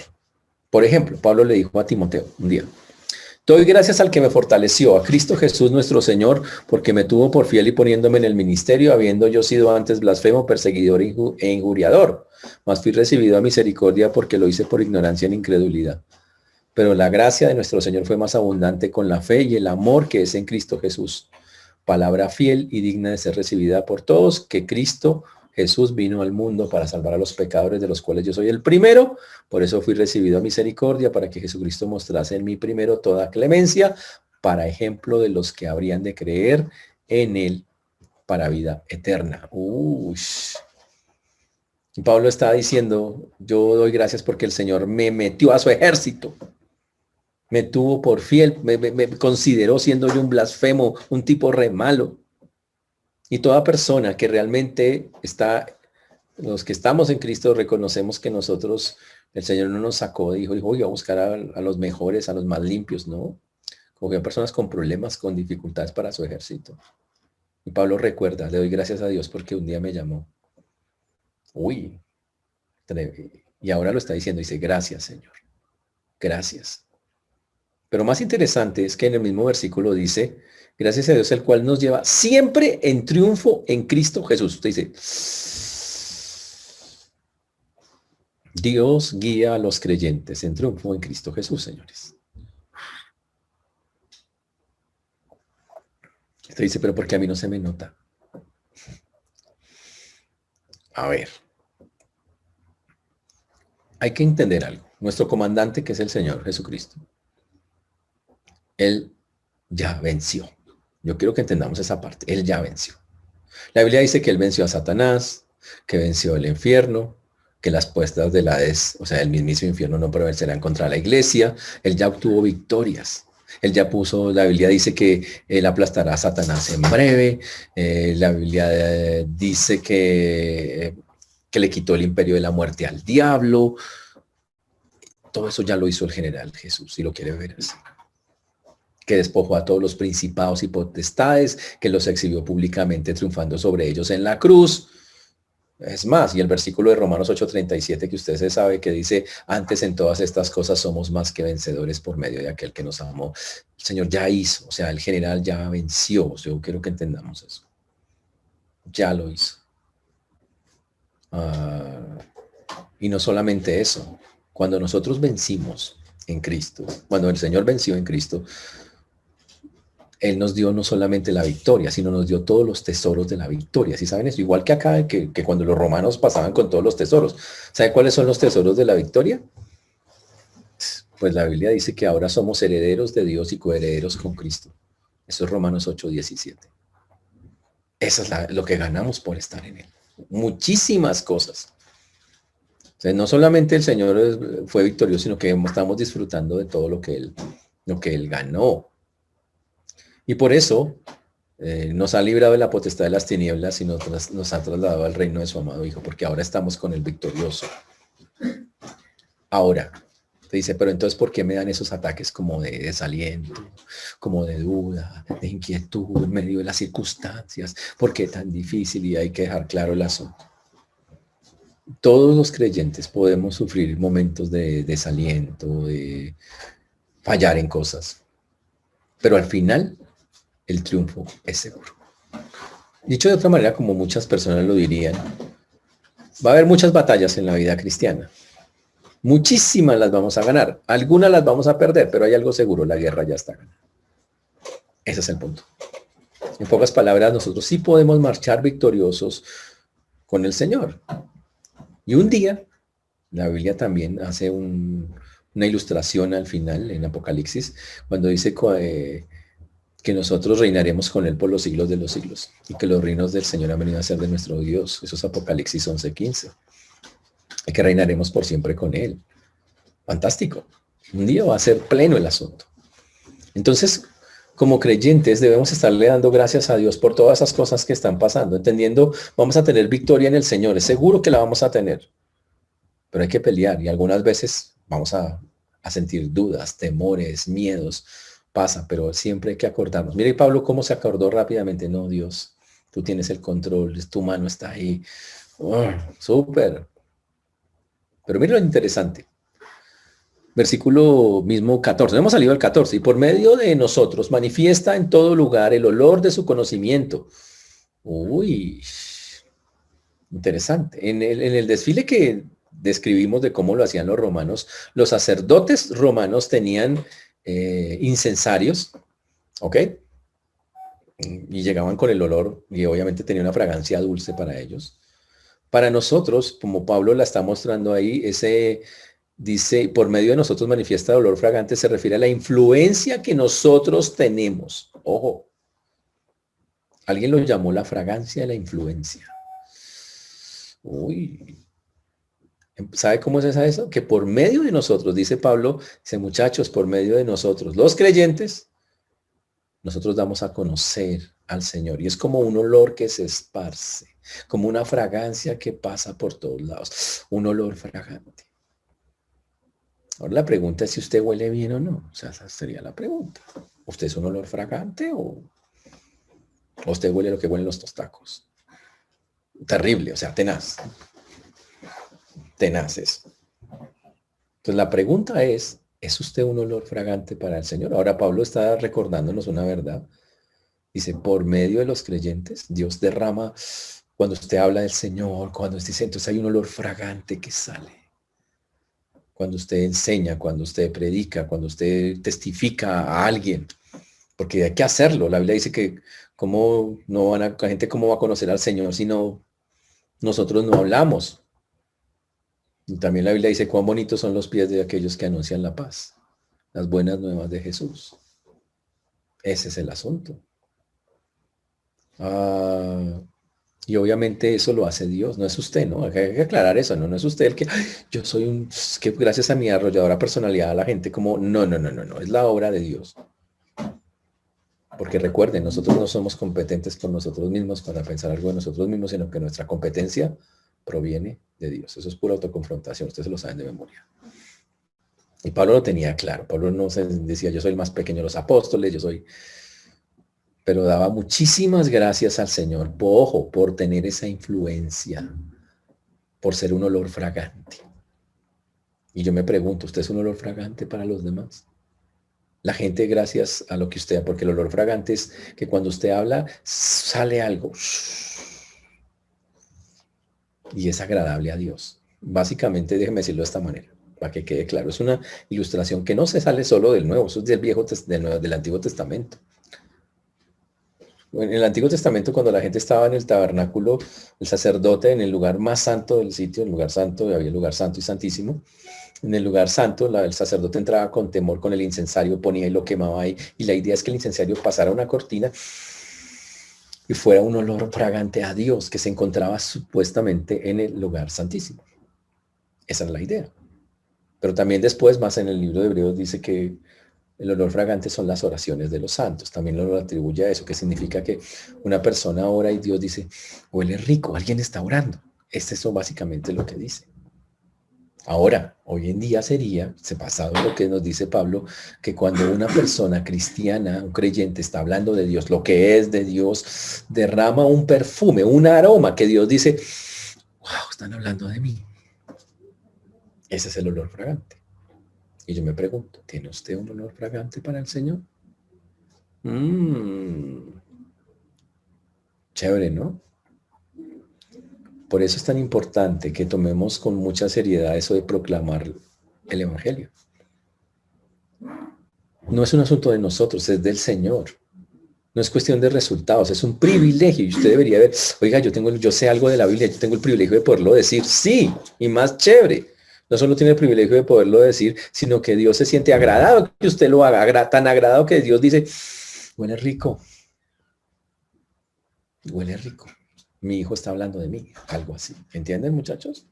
Por ejemplo, Pablo le dijo a Timoteo un día: doy gracias al que me fortaleció, a Cristo Jesús nuestro Señor, porque me tuvo por fiel y poniéndome en el ministerio, habiendo yo sido antes blasfemo, perseguidor e injuriador. Mas fui recibido a misericordia porque lo hice por ignorancia en incredulidad. Pero la gracia de nuestro Señor fue más abundante con la fe y el amor que es en Cristo Jesús. Palabra fiel y digna de ser recibida por todos, que Cristo Jesús vino al mundo para salvar a los pecadores, de los cuales yo soy el primero. Por eso fui recibido a misericordia, para que Jesucristo mostrase en mí primero toda clemencia, para ejemplo de los que habrían de creer en él para vida eterna. Y Pablo está diciendo: yo doy gracias porque el Señor me metió a su ejército. Me tuvo por fiel, me consideró siendo yo un blasfemo, un tipo re malo. Y toda persona que realmente está, los que estamos en Cristo, reconocemos que nosotros, el Señor no nos sacó, dijo, voy a buscar a los mejores, a los más limpios, ¿no? Como que hay personas con problemas, con dificultades para su ejército. Y Pablo recuerda: le doy gracias a Dios porque un día me llamó. Y ahora lo está diciendo, dice: gracias, Señor. Gracias. Pero más interesante es que en el mismo versículo dice: gracias a Dios, el cual nos lleva siempre en triunfo en Cristo Jesús. Usted dice: Dios guía a los creyentes en triunfo en Cristo Jesús, señores. Usted dice: pero ¿por qué a mí no se me nota? A ver. Hay que entender algo. Nuestro comandante, que es el Señor Jesucristo, Él ya venció. Yo quiero que entendamos esa parte. Él ya venció. La Biblia dice que Él venció a Satanás, que venció el infierno, que las puertas del Hades, o sea, el mismísimo infierno, no prevalecerán contra la iglesia. Él ya obtuvo victorias. Él ya puso, la Biblia dice que Él aplastará a Satanás en breve. La Biblia dice que le quitó el imperio de la muerte al diablo. Todo eso ya lo hizo el general Jesús, si lo quiere ver así. Que despojó a todos los principados y potestades, que los exhibió públicamente triunfando sobre ellos en la cruz. Es más, y el versículo de Romanos 8:37 que usted se sabe, que dice: antes en todas estas cosas somos más que vencedores por medio de aquel que nos amó. El Señor ya hizo, o sea, el general ya venció. Yo quiero que entendamos eso. Ya lo hizo. Y no solamente eso. Cuando nosotros vencimos en Cristo, cuando el Señor venció en Cristo, Él nos dio no solamente la victoria, sino nos dio todos los tesoros de la victoria. ¿Sí saben eso? Igual que acá, que cuando los romanos pasaban con todos los tesoros. ¿Saben cuáles son los tesoros de la victoria? Pues la Biblia dice que ahora somos herederos de Dios y coherederos con Cristo. Eso es Romanos 8:17. Eso es lo que ganamos por estar en Él. Muchísimas cosas. O sea, no solamente el Señor fue victorioso, sino que estamos disfrutando de todo lo que Él ganó. Y por eso nos ha librado de la potestad de las tinieblas y nos ha trasladado al reino de su amado Hijo, porque ahora estamos con el victorioso. Ahora, te dice: pero entonces, ¿por qué me dan esos ataques como de desaliento, como de duda, de inquietud en medio de las circunstancias? ¿Por qué tan difícil? Y hay que dejar claro el asunto. Todos los creyentes podemos sufrir momentos de desaliento, de fallar en cosas, pero al final el triunfo es seguro. Dicho de otra manera, como muchas personas lo dirían, va a haber muchas batallas en la vida cristiana. Muchísimas las vamos a ganar. Algunas las vamos a perder, pero hay algo seguro: la guerra ya está ganada. Ese es el punto. En pocas palabras, nosotros sí podemos marchar victoriosos con el Señor. Y un día, la Biblia también hace una ilustración al final, en Apocalipsis, cuando dice que nosotros reinaremos con Él por los siglos de los siglos, y que los reinos del Señor han venido a ser de nuestro Dios. Eso es Apocalipsis 11:15. Y que reinaremos por siempre con Él. Fantástico. Un día va a ser pleno el asunto. Entonces, como creyentes, debemos estarle dando gracias a Dios por todas esas cosas que están pasando, entendiendo: vamos a tener victoria en el Señor. Es seguro que la vamos a tener. Pero hay que pelear, y algunas veces vamos a sentir dudas, temores, miedos. Pasa, pero siempre hay que acordarnos. Mire Pablo cómo se acordó rápidamente: no, Dios, Tú tienes el control, tu mano está ahí. Oh, súper. Pero mira lo interesante. Versículo mismo 14. No hemos salido al 14. Y por medio de nosotros manifiesta en todo lugar el olor de su conocimiento. Uy, interesante. En el desfile que describimos de cómo lo hacían los romanos, los sacerdotes romanos tenían incensarios, ¿ok? Y llegaban con el olor y obviamente tenía una fragancia dulce para ellos. Para nosotros, como Pablo la está mostrando ahí, ese dice, por medio de nosotros manifiesta olor fragante, se refiere a la influencia que nosotros tenemos. Ojo, alguien lo llamó la fragancia de la influencia. Uy, ¿sabe cómo es eso? Que por medio de nosotros, dice Pablo, dice muchachos, por medio de nosotros, los creyentes, nosotros damos a conocer al Señor. Y es como un olor que se esparce, como una fragancia que pasa por todos lados, un olor fragante. Ahora la pregunta es si usted huele bien o no. O sea, esa sería la pregunta. ¿Usted es un olor fragante o usted huele lo que huelen los tostacos? Terrible, o sea, tenaz. Tenaz eso. Entonces la pregunta ¿es usted un olor fragante para el Señor? Ahora Pablo está recordándonos una verdad. Dice, por medio de los creyentes, Dios derrama, cuando usted habla del Señor, cuando usted dice, entonces hay un olor fragante que sale. Cuando usted enseña, cuando usted predica, cuando usted testifica a alguien, porque hay que hacerlo. La Biblia dice que cómo no van la gente cómo va a conocer al Señor si no nosotros no hablamos. Y también la Biblia dice cuán bonitos son los pies de aquellos que anuncian la paz, las buenas nuevas de Jesús. Ese es el asunto. Y obviamente eso lo hace Dios, no es usted, ¿no? Hay que aclarar eso, ¿no? No es usted el que, yo soy que gracias a mi arrolladora personalidad la gente como, no, es la obra de Dios. Porque recuerden, nosotros no somos competentes por nosotros mismos para pensar algo de nosotros mismos, sino que nuestra competencia proviene de Dios. Eso es pura autoconfrontación, ustedes lo saben de memoria. Y Pablo lo tenía claro, Pablo no se decía, yo soy el más pequeño de los apóstoles, pero daba muchísimas gracias al Señor, ojo, por tener esa influencia, por ser un olor fragante. Y yo me pregunto, ¿usted es un olor fragante para los demás? La gente, gracias a lo que usted, porque el olor fragante es que cuando usted habla, sale algo. Y es agradable a Dios. Básicamente, déjeme decirlo de esta manera, para que quede claro. Es una ilustración que no se sale solo del Nuevo, eso es del del Antiguo Testamento. En el Antiguo Testamento, cuando la gente estaba en el tabernáculo, el sacerdote en el lugar más santo del sitio, en el lugar santo, había el lugar santo y santísimo. En el lugar santo, el sacerdote entraba con temor con el incensario, ponía y lo quemaba ahí. Y la idea es que el incensario pasara una cortina y fuera un olor fragante a Dios que se encontraba supuestamente en el lugar santísimo. Esa es la idea. Pero también después, más en el libro de Hebreos, dice que el olor fragante son las oraciones de los santos. También lo atribuye a eso, que significa que una persona ora y Dios dice, huele rico, alguien está orando. Es eso básicamente lo que dice. Ahora, hoy en día se pasado lo que nos dice Pablo, que cuando una persona cristiana, un creyente está hablando de Dios, lo que es de Dios, derrama un perfume, un aroma que Dios dice, wow, están hablando de mí. Ese es el olor fragante. Y yo me pregunto, ¿tiene usted un olor fragante para el Señor? Chévere, ¿no? Por eso es tan importante que tomemos con mucha seriedad eso de proclamar el Evangelio. No es un asunto de nosotros, es del Señor. No es cuestión de resultados, es un privilegio. Y usted debería ver, oiga, yo sé algo de la Biblia, yo tengo el privilegio de poderlo decir. Sí, y más chévere. No solo tiene el privilegio de poderlo decir, sino que Dios se siente agradado que usted lo haga, tan agradado que Dios dice, huele rico. Huele rico. Mi hijo está hablando de mí, algo así. ¿Entienden, muchachos?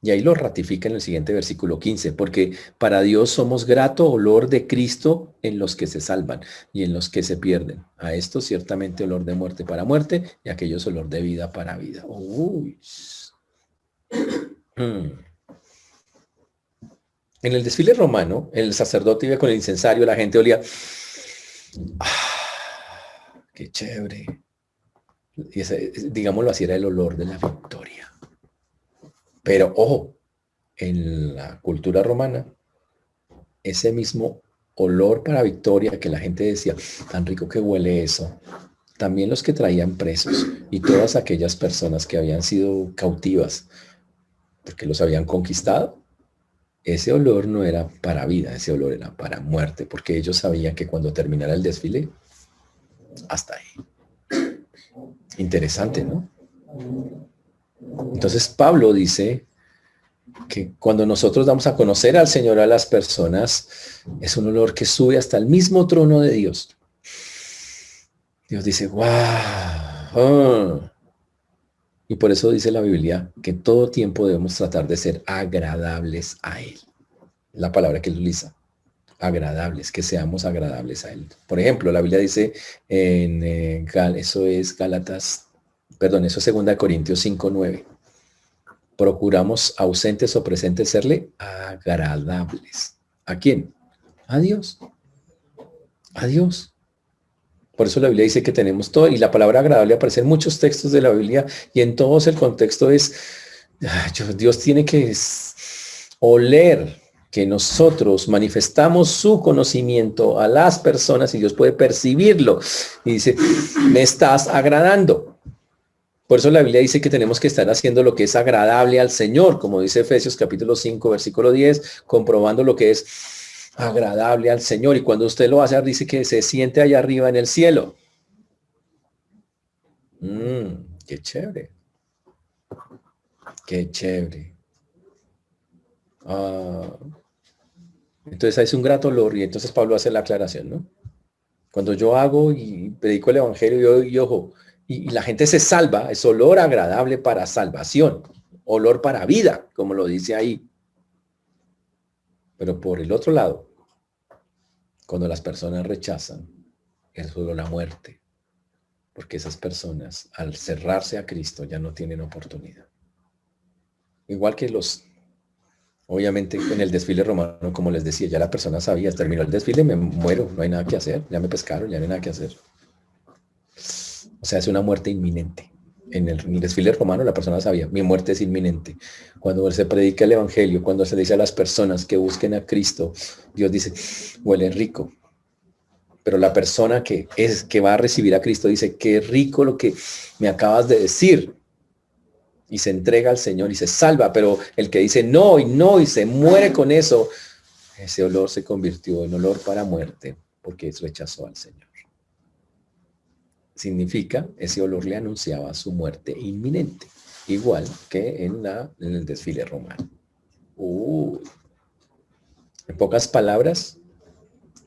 Y ahí lo ratifica en el siguiente versículo 15, porque para Dios somos grato olor de Cristo en los que se salvan y en los que se pierden. A esto ciertamente olor de muerte para muerte y a aquellos olor de vida para vida. Uy. En el desfile romano, el sacerdote iba con el incensario, la gente olía. ¡Ah, qué chévere! Y ese, digámoslo así, era el olor de la victoria. Pero ojo, en la cultura romana, ese mismo olor para victoria que la gente decía, tan rico que huele eso, también los que traían presos y todas aquellas personas que habían sido cautivas porque los habían conquistado, ese olor no era para vida, ese olor era para muerte, porque ellos sabían que cuando terminara el desfile, hasta ahí. Interesante, ¿no? Entonces Pablo dice que cuando nosotros damos a conocer al Señor a las personas, es un olor que sube hasta el mismo trono de Dios. Dios dice, wow. Y por eso dice la Biblia que todo tiempo debemos tratar de ser agradables a Él. La palabra que él utiliza, agradables, que seamos agradables a Él. Por ejemplo, la Biblia dice eso es Gálatas, perdón, eso es 2 Corintios 5:9. Procuramos ausentes o presentes serle agradables. ¿A quién? A Dios. A Dios. Por eso la Biblia dice que tenemos todo, y la palabra agradable aparece en muchos textos de la Biblia, y en todos el contexto es, Dios tiene que oler que nosotros manifestamos su conocimiento a las personas y Dios puede percibirlo. Y dice, me estás agradando. Por eso la Biblia dice que tenemos que estar haciendo lo que es agradable al Señor, como dice Efesios capítulo 5, versículo 10, comprobando lo que es agradable al Señor. Y cuando usted lo hace, dice que se siente allá arriba en el cielo. Qué chévere. Qué chévere. Entonces es un grato olor, y entonces Pablo hace la aclaración, ¿no? Cuando yo hago y predico el evangelio y ojo, y la gente se salva, es olor agradable para salvación, olor para vida, como lo dice ahí. Pero por el otro lado, cuando las personas rechazan, es olor a muerte, porque esas personas, al cerrarse a Cristo, ya no tienen oportunidad. Igual que obviamente en el desfile romano, como les decía, ya la persona sabía, terminó el desfile, me muero, no hay nada que hacer, ya me pescaron, ya no hay nada que hacer. O sea, es una muerte inminente. En el desfile romano la persona sabía, mi muerte es inminente. Cuando se predica el evangelio, cuando se dice a las personas que busquen a Cristo, Dios dice, huele rico. Pero la persona que va a recibir a Cristo dice, qué rico lo que me acabas de decir. Y se entrega al Señor y se salva. Pero el que dice no y se muere con eso, ese olor se convirtió en olor para muerte porque rechazó al Señor. Significa, ese olor le anunciaba su muerte inminente, igual que en el desfile romano. En pocas palabras,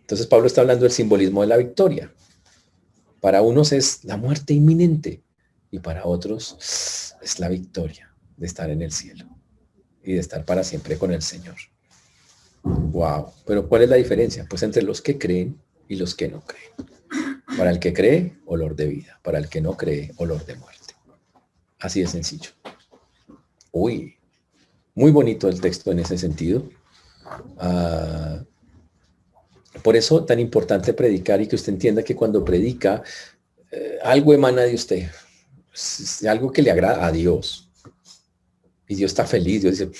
entonces Pablo está hablando del simbolismo de la victoria. Para unos es la muerte inminente y para otros es la victoria de estar en el cielo y de estar para siempre con el Señor. Wow. Pero ¿cuál es la diferencia? Pues entre los que creen y los que no creen. Para el que cree, olor de vida. Para el que no cree, olor de muerte. Así de sencillo. Uy, muy bonito el texto en ese sentido. Por eso tan importante predicar y que usted entienda que cuando predica, algo emana de usted. Es algo que le agrada a Dios. Y Dios está feliz. Dios dice,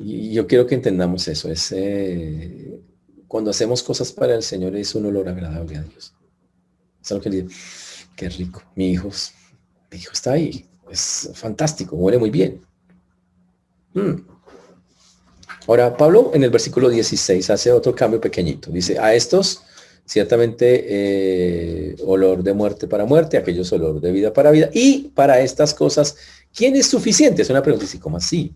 y yo quiero que entendamos eso. Cuando hacemos cosas para el Señor es un olor agradable a Dios. Es algo que le dice, qué rico. Mi hijo está ahí. Es fantástico. Huele muy bien. Ahora, Pablo en el versículo 16 hace otro cambio pequeñito. Dice, a estos ciertamente olor de muerte para muerte, aquellos olor de vida para vida. Y para estas cosas, ¿quién es suficiente? Es una pregunta. Dice, ¿cómo así?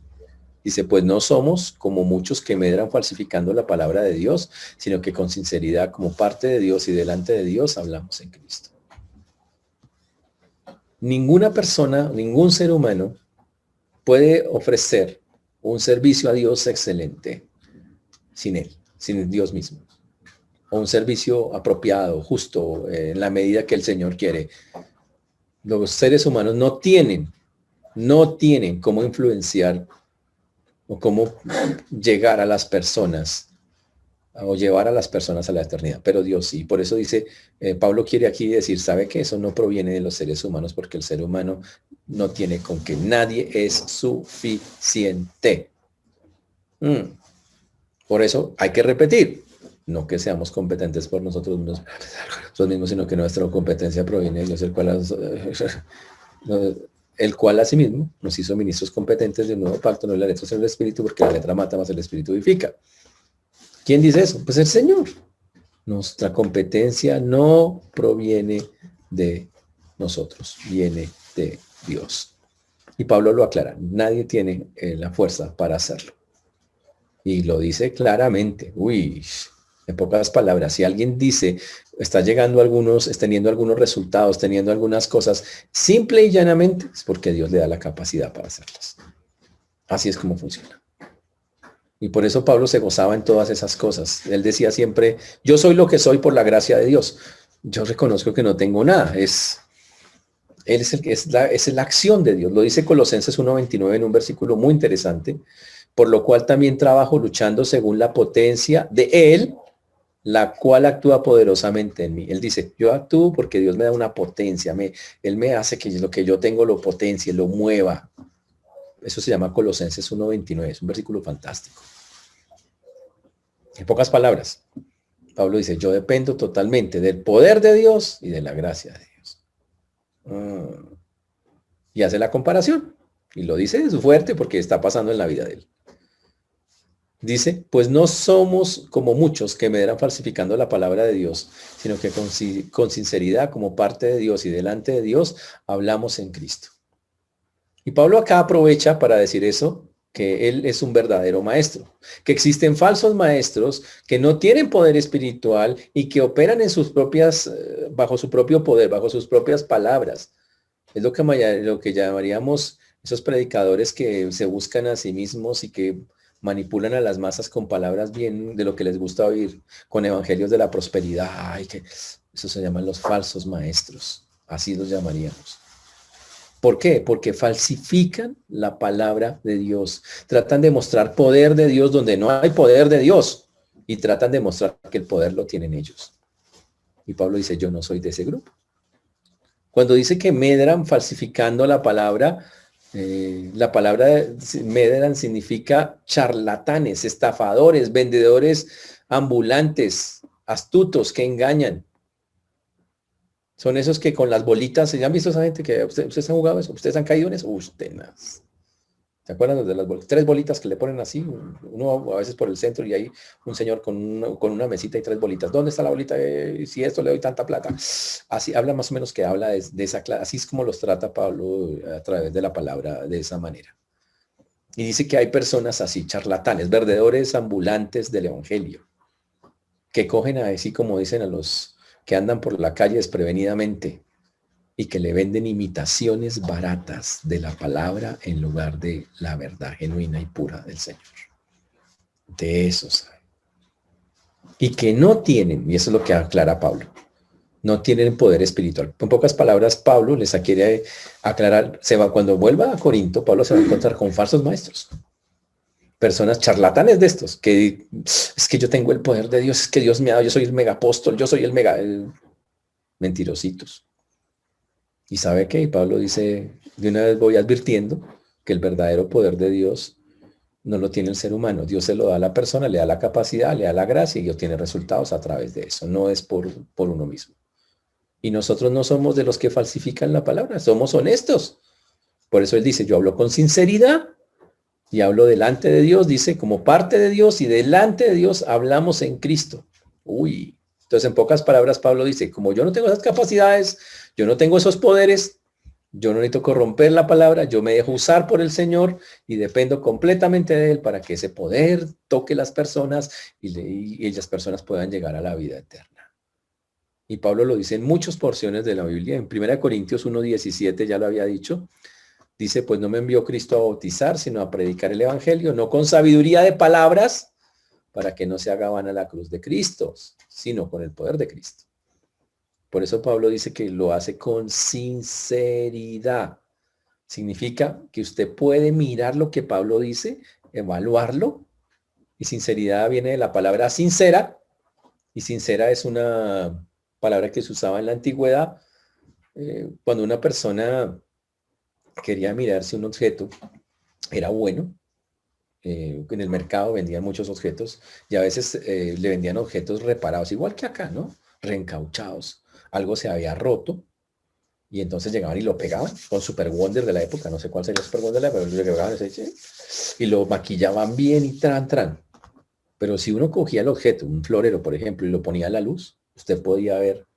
Dice, pues no somos como muchos que medran falsificando la palabra de Dios, sino que con sinceridad, como parte de Dios y delante de Dios, hablamos en Cristo. Ninguna persona, ningún ser humano puede ofrecer un servicio a Dios excelente sin Él, sin Dios mismo. O un servicio apropiado, justo, en la medida que el Señor quiere. Los seres humanos no tienen cómo influenciar o cómo llegar a las personas o llevar a las personas a la eternidad, pero Dios sí. Por eso dice, Pablo quiere aquí decir, ¿sabe que eso no proviene de los seres humanos? Porque el ser humano no tiene con que nadie es suficiente. Por eso hay que repetir, no que seamos competentes por nosotros mismos, sino que nuestra competencia proviene de Dios, el cual asimismo nos hizo ministros competentes de un nuevo pacto, no la letra sino el espíritu, porque la letra mata más el espíritu vivifica. ¿Quién dice eso? Pues el Señor. Nuestra competencia no proviene de nosotros, viene de Dios. Y Pablo lo aclara, nadie tiene la fuerza para hacerlo. Y lo dice claramente. Uy, en pocas palabras, si alguien dice, está llegando a algunos, teniendo algunos resultados, teniendo algunas cosas, simple y llanamente, es porque Dios le da la capacidad para hacerlas. Así es como funciona. Y por eso Pablo se gozaba en todas esas cosas. Él decía siempre, yo soy lo que soy por la gracia de Dios. Yo reconozco que no tengo nada. Él es la acción de Dios. Lo dice Colosenses 1:29 en un versículo muy interesante. Por lo cual también trabajo luchando según la potencia de Él, la cual actúa poderosamente en mí. Él dice, yo actúo porque Dios me da una potencia. Él me hace que lo que yo tengo lo potencie, lo mueva. Eso se llama Colosenses 1:29. Es un versículo fantástico. En pocas palabras, Pablo dice, yo dependo totalmente del poder de Dios y de la gracia de Dios. Y hace la comparación. Y lo dice fuerte porque está pasando en la vida de él. Dice, pues no somos como muchos que medran falsificando la palabra de Dios, sino que con sinceridad, como parte de Dios y delante de Dios, hablamos en Cristo. Y Pablo acá aprovecha para decir eso, que él es un verdadero maestro, que existen falsos maestros que no tienen poder espiritual y que operan en sus propias, bajo su propio poder, bajo sus propias palabras. Es lo que llamaríamos esos predicadores que se buscan a sí mismos y que manipulan a las masas con palabras bien de lo que les gusta oír, con evangelios de la prosperidad. Ay, que eso se llaman los falsos maestros, así los llamaríamos. ¿Por qué? Porque falsifican la palabra de Dios. Tratan de mostrar poder de Dios donde no hay poder de Dios y tratan de mostrar que el poder lo tienen ellos. Y Pablo dice, yo no soy de ese grupo. Cuando dice que medran falsificando la palabra medran significa charlatanes, estafadores, vendedores ambulantes, astutos que engañan. Son esos que con las bolitas, ¿se han visto esa gente que ustedes han jugado eso? ¿Ustedes han caído en eso? Tenaz. ¿Se acuerdan de las bolitas? 3 bolitas que le ponen así, uno a veces por el centro y hay un señor con una mesita y 3 bolitas. ¿Dónde está la bolita? Si esto le doy tanta plata. Así habla más o menos que habla de esa clase. Así es como los trata Pablo a través de la palabra de esa manera. Y dice que hay personas así, charlatanes, vendedores ambulantes del evangelio, que cogen así como dicen a los que andan por la calle desprevenidamente y que le venden imitaciones baratas de la palabra en lugar de la verdad genuina y pura del Señor. De eso sabe. Y que no tienen, y eso es lo que aclara Pablo, no tienen poder espiritual. En pocas palabras, Pablo les quiere aclarar, cuando vuelva a Corinto, Pablo se va a encontrar con falsos maestros. Personas charlatanes de estos, que es que yo tengo el poder de Dios, es que Dios me ha dado, yo soy el mega apóstol, yo soy el mentirositos. ¿Y sabe qué? Y Pablo dice, de una vez voy advirtiendo que el verdadero poder de Dios no lo tiene el ser humano. Dios se lo da a la persona, le da la capacidad, le da la gracia y obtiene resultados a través de eso. No es por uno mismo. Y nosotros no somos de los que falsifican la palabra, somos honestos. Por eso él dice, yo hablo con sinceridad y hablo delante de Dios, dice, como parte de Dios y delante de Dios hablamos en Cristo. Uy, entonces en pocas palabras Pablo dice, como yo no tengo esas capacidades, yo no tengo esos poderes, yo no necesito corromper la palabra, yo me dejo usar por el Señor y dependo completamente de Él para que ese poder toque las personas y las personas puedan llegar a la vida eterna. Y Pablo lo dice en muchas porciones de la Biblia. En 1 Corintios 1:17 ya lo había dicho. Dice, pues no me envió Cristo a bautizar, sino a predicar el evangelio, no con sabiduría de palabras, para que no se haga vana la cruz de Cristo, sino con el poder de Cristo. Por eso Pablo dice que lo hace con sinceridad. Significa que usted puede mirar lo que Pablo dice, evaluarlo Y sinceridad viene de la palabra sincera, y sincera es una palabra que se usaba en la antigüedad cuando una persona quería mirar si un objeto era bueno. En el mercado vendían muchos objetos y a veces le vendían objetos reparados, igual que acá, ¿no? Reencauchados. Algo se había roto y entonces llegaban y lo pegaban con Super Wonder de la época, no sé cuál sería el Super Wonder de la época, pero lo pegaban y lo maquillaban bien y tran. Pero si uno cogía el objeto, un florero, por ejemplo, y lo ponía a la luz, usted podía ver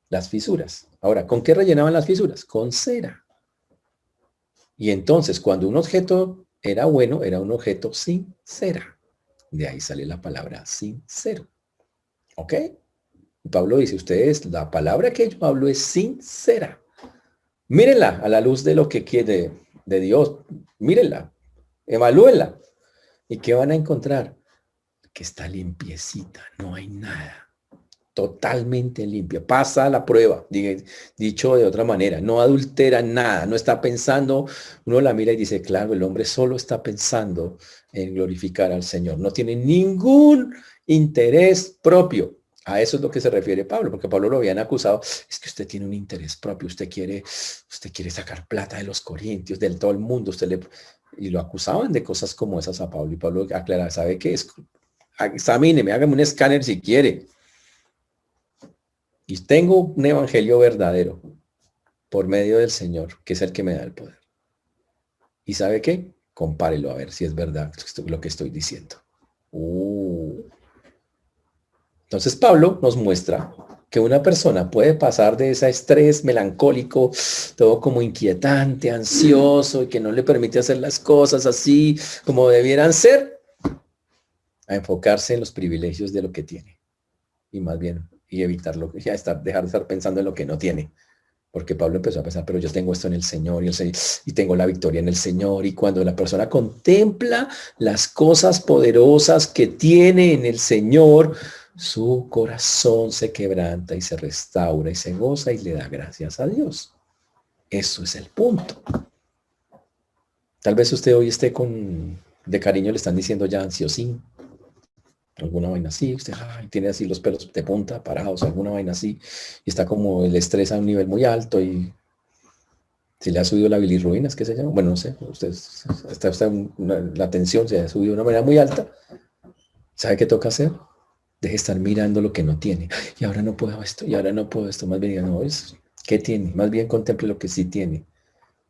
las fisuras. Ahora, ¿con qué rellenaban las fisuras? Con cera. Y entonces, cuando un objeto era bueno, era un objeto sin cera. De ahí sale la palabra sincero. ¿Ok? Y Pablo dice, ustedes, la palabra que yo hablo es sincera. Mírenla a la luz de lo que quiere de Dios. Mírenla, evalúenla. ¿Y qué van a encontrar? Que está limpiecita, no hay nada. Totalmente limpia. Pasa la prueba, dicho de otra manera. No adultera nada, no está pensando. Uno la mira y dice, claro, el hombre solo está pensando en glorificar al Señor. No tiene ningún interés propio. A eso es lo que se refiere Pablo, porque Pablo lo habían acusado. Es que usted tiene un interés propio, usted quiere sacar plata de los corintios, del todo el mundo. Y lo acusaban de cosas como esas a Pablo. Y Pablo aclara, ¿sabe qué es? Examíneme, hágame un escáner si quiere. Y tengo un evangelio verdadero por medio del Señor, que es el que me da el poder. ¿Y sabe qué? Compárelo a ver si es verdad lo que estoy diciendo. Entonces Pablo nos muestra que una persona puede pasar de ese estrés melancólico, todo como inquietante, ansioso y que no le permite hacer las cosas así como debieran ser, a enfocarse en los privilegios de lo que tiene. Y más bien, y evitarlo, ya dejar de estar pensando en lo que no tiene. Porque Pablo empezó a pensar, pero yo tengo esto en el Señor y tengo la victoria en el Señor. Y cuando la persona contempla las cosas poderosas que tiene en el Señor, su corazón se quebranta y se restaura y se goza y le da gracias a Dios. Eso es el punto. Tal vez usted hoy esté de cariño le están diciendo ya ansiosín, alguna vaina así, usted tiene así los pelos de punta, parados, alguna vaina así, y está como el estrés a un nivel muy alto y si le ha subido la bilirrubina, ¿es que se llama? Bueno, no sé, la tensión se ha subido de una manera muy alta. ¿Sabe qué toca hacer? Deje de estar mirando lo que no tiene. Y ahora no puedo esto, y ahora no puedo esto. Más bien diga, no, ¿qué tiene? Más bien contemple lo que sí tiene.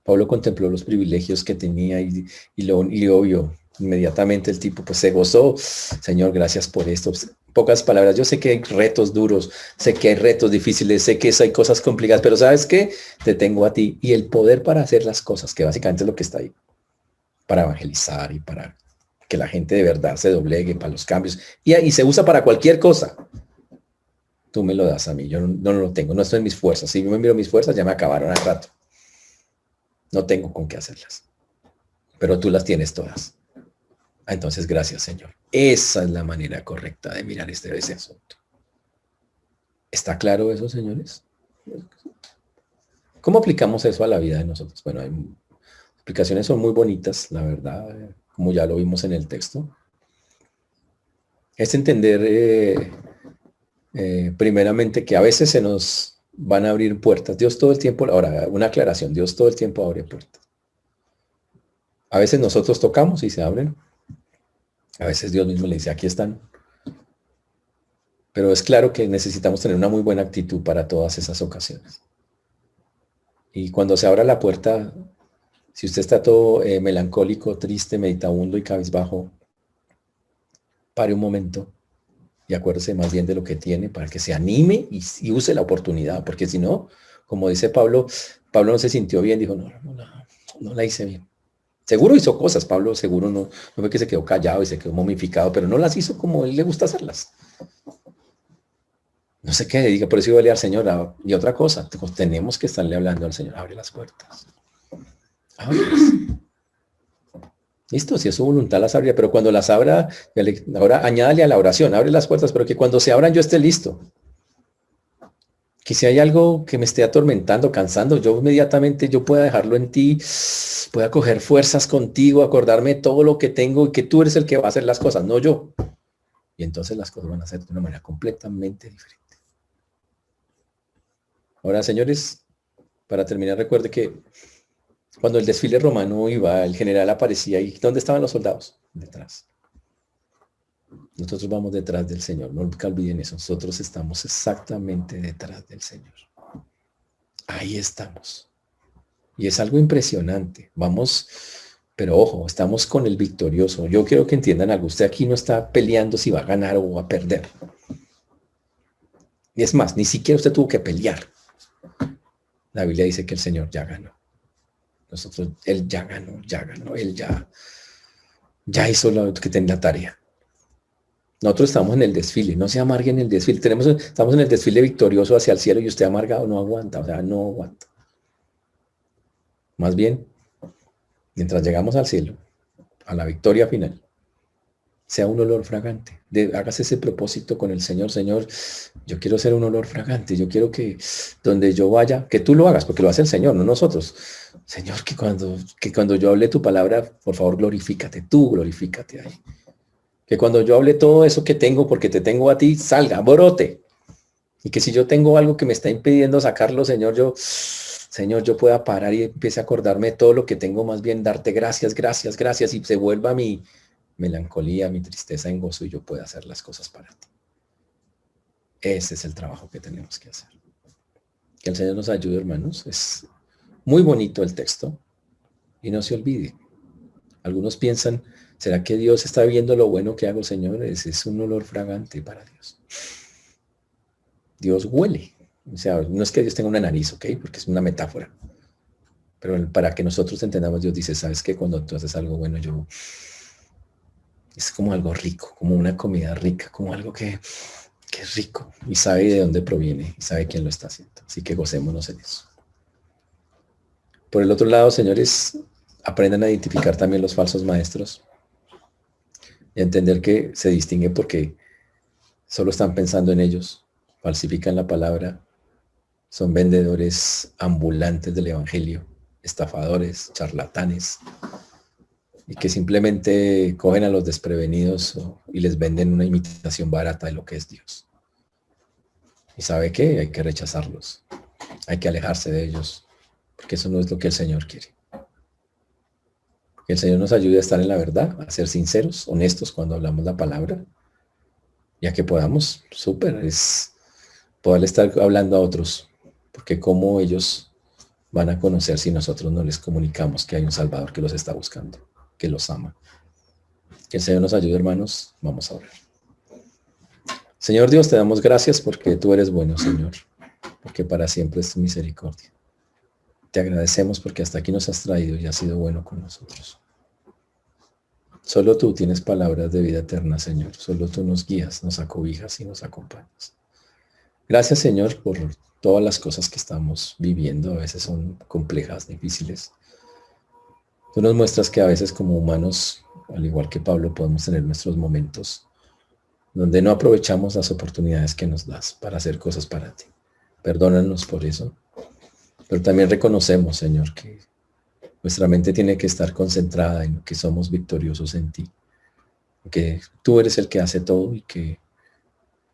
Pablo contempló los privilegios que tenía y obvio, inmediatamente el tipo pues se gozó. Señor, gracias por esto. Pocas palabras. Yo sé que hay retos duros, sé que hay retos difíciles, sé que hay cosas complicadas, pero ¿sabes qué? Te tengo a ti y el poder para hacer las cosas, que básicamente es lo que está ahí, para evangelizar y para que la gente de verdad se doblegue para los cambios. Y se usa para cualquier cosa. Tú me lo das a mí, yo no lo tengo, no estoy en mis fuerzas. Si yo me miro mis fuerzas, ya me acabaron al rato. No tengo con qué hacerlas, pero tú las tienes todas. Entonces, gracias, Señor. Esa es la manera correcta de mirar ese asunto. ¿Está claro eso, señores? ¿Cómo aplicamos eso a la vida de nosotros? Bueno, hay aplicaciones son muy bonitas, la verdad, como ya lo vimos en el texto. Es entender primeramente que a veces se nos van a abrir puertas. Dios todo el tiempo, ahora, una aclaración, Dios todo el tiempo abre puertas. A veces nosotros tocamos y se abren. A veces Dios mismo le dice, aquí están. Pero es claro que necesitamos tener una muy buena actitud para todas esas ocasiones. Y cuando se abra la puerta, si usted está todo melancólico, triste, meditabundo y cabizbajo, pare un momento y acuérdese más bien de lo que tiene para que se anime y use la oportunidad. Porque si no, como dice Pablo, Pablo no se sintió bien, dijo, no la hice bien. Seguro hizo cosas, Pablo seguro no fue que se quedó callado y se quedó momificado, pero no las hizo como a él le gusta hacerlas. No sé qué, diga, por eso iba a leer al Señor. Y otra cosa, tenemos que estarle hablando al Señor, abre las puertas. Ábrelas. Listo, si es su voluntad las abrirá, pero cuando las abra, ahora añádale a la oración, abre las puertas, pero que cuando se abran yo esté listo. Que si hay algo que me esté atormentando, cansando, yo inmediatamente yo pueda dejarlo en ti, pueda coger fuerzas contigo, acordarme de todo lo que tengo y que tú eres el que va a hacer las cosas, no yo. Y entonces las cosas van a ser de una manera completamente diferente. Ahora, señores, para terminar, recuerde que cuando el desfile romano iba, el general aparecía y ¿dónde estaban los soldados? Detrás. Nosotros vamos detrás del Señor, no olviden eso. Nosotros estamos exactamente detrás del Señor. Ahí estamos. Y es algo impresionante. Vamos, pero ojo, estamos con el victorioso. Yo quiero que entiendan algo. Usted aquí no está peleando si va a ganar o va a perder. Y es más, ni siquiera usted tuvo que pelear. La Biblia dice que el Señor ya ganó. Nosotros, Él ya ganó, Él ya hizo lo que tenía la tarea. Nosotros estamos en el desfile, no se amarguen en el desfile. Estamos en el desfile victorioso hacia el cielo y usted amargado no aguanta, o sea, no aguanta. Más bien, mientras llegamos al cielo, a la victoria final, sea un olor fragante. Hágase ese propósito con el Señor. Señor, yo quiero ser un olor fragante. Yo quiero que donde yo vaya, que tú lo hagas, porque lo hace el Señor, no nosotros. Señor, que cuando yo hable tu palabra, por favor, glorifícate. Tú glorifícate ahí. Que cuando yo hable todo eso que tengo, porque te tengo a ti, salga, brote. Y que si yo tengo algo que me está impidiendo sacarlo, Señor, yo pueda parar y empiece a acordarme de todo lo que tengo, más bien darte gracias, gracias, gracias, y se vuelva mi melancolía, mi tristeza en gozo y yo pueda hacer las cosas para ti. Ese es el trabajo que tenemos que hacer. Que el Señor nos ayude, hermanos. Es muy bonito el texto y no se olvide. Algunos piensan, ¿será que Dios está viendo lo bueno que hago, Señor? Es un olor fragante para Dios. Dios huele. O sea, no es que Dios tenga una nariz, ¿ok? Porque es una metáfora. Pero para que nosotros entendamos, Dios dice, ¿sabes qué? Cuando tú haces algo bueno, es como algo rico, como una comida rica, como algo que es rico y sabe de dónde proviene y sabe quién lo está haciendo. Así que gocémonos en eso. Por el otro lado, señores, aprendan a identificar también los falsos maestros y a entender que se distinguen porque solo están pensando en ellos, falsifican la palabra, son vendedores ambulantes del evangelio, estafadores, charlatanes, y que simplemente cogen a los desprevenidos y les venden una imitación barata de lo que es Dios. ¿Y sabe qué? Hay que rechazarlos, hay que alejarse de ellos, porque eso no es lo que el Señor quiere. Que el Señor nos ayude a estar en la verdad, a ser sinceros, honestos cuando hablamos la palabra, y a que podamos, es poder estar hablando a otros, porque cómo ellos van a conocer si nosotros no les comunicamos que hay un Salvador que los está buscando, que los ama. Que el Señor nos ayude, hermanos. Vamos a orar. Señor Dios, te damos gracias porque tú eres bueno, Señor, porque para siempre es tu misericordia. Te agradecemos porque hasta aquí nos has traído y has sido bueno con nosotros. Solo tú tienes palabras de vida eterna, Señor. Solo tú nos guías, nos acobijas y nos acompañas. Gracias, Señor, por todas las cosas que estamos viviendo. A veces son complejas, difíciles. Tú nos muestras que a veces como humanos, al igual que Pablo, podemos tener nuestros momentos donde no aprovechamos las oportunidades que nos das para hacer cosas para ti. Perdónanos por eso. Pero también reconocemos, Señor, que nuestra mente tiene que estar concentrada en que somos victoriosos en ti. Que tú eres el que hace todo y que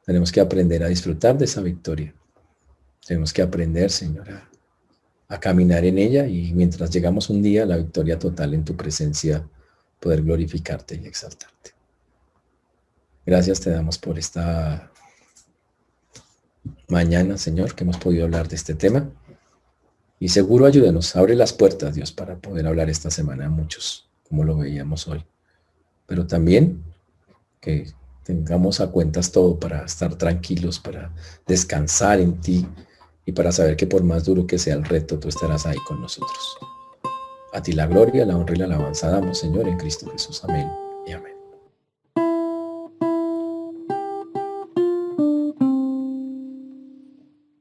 tenemos que aprender a disfrutar de esa victoria. Tenemos que aprender, Señor, a caminar en ella y mientras llegamos un día a la victoria total en tu presencia, poder glorificarte y exaltarte. Gracias te damos por esta mañana, Señor, que hemos podido hablar de este tema. Y seguro ayúdanos, abre las puertas, Dios, para poder hablar esta semana a muchos, como lo veíamos hoy. Pero también que tengamos a cuentas todo para estar tranquilos, para descansar en ti y para saber que por más duro que sea el reto, tú estarás ahí con nosotros. A ti la gloria, la honra y la alabanza damos, Señor, en Cristo Jesús. Amén y amén.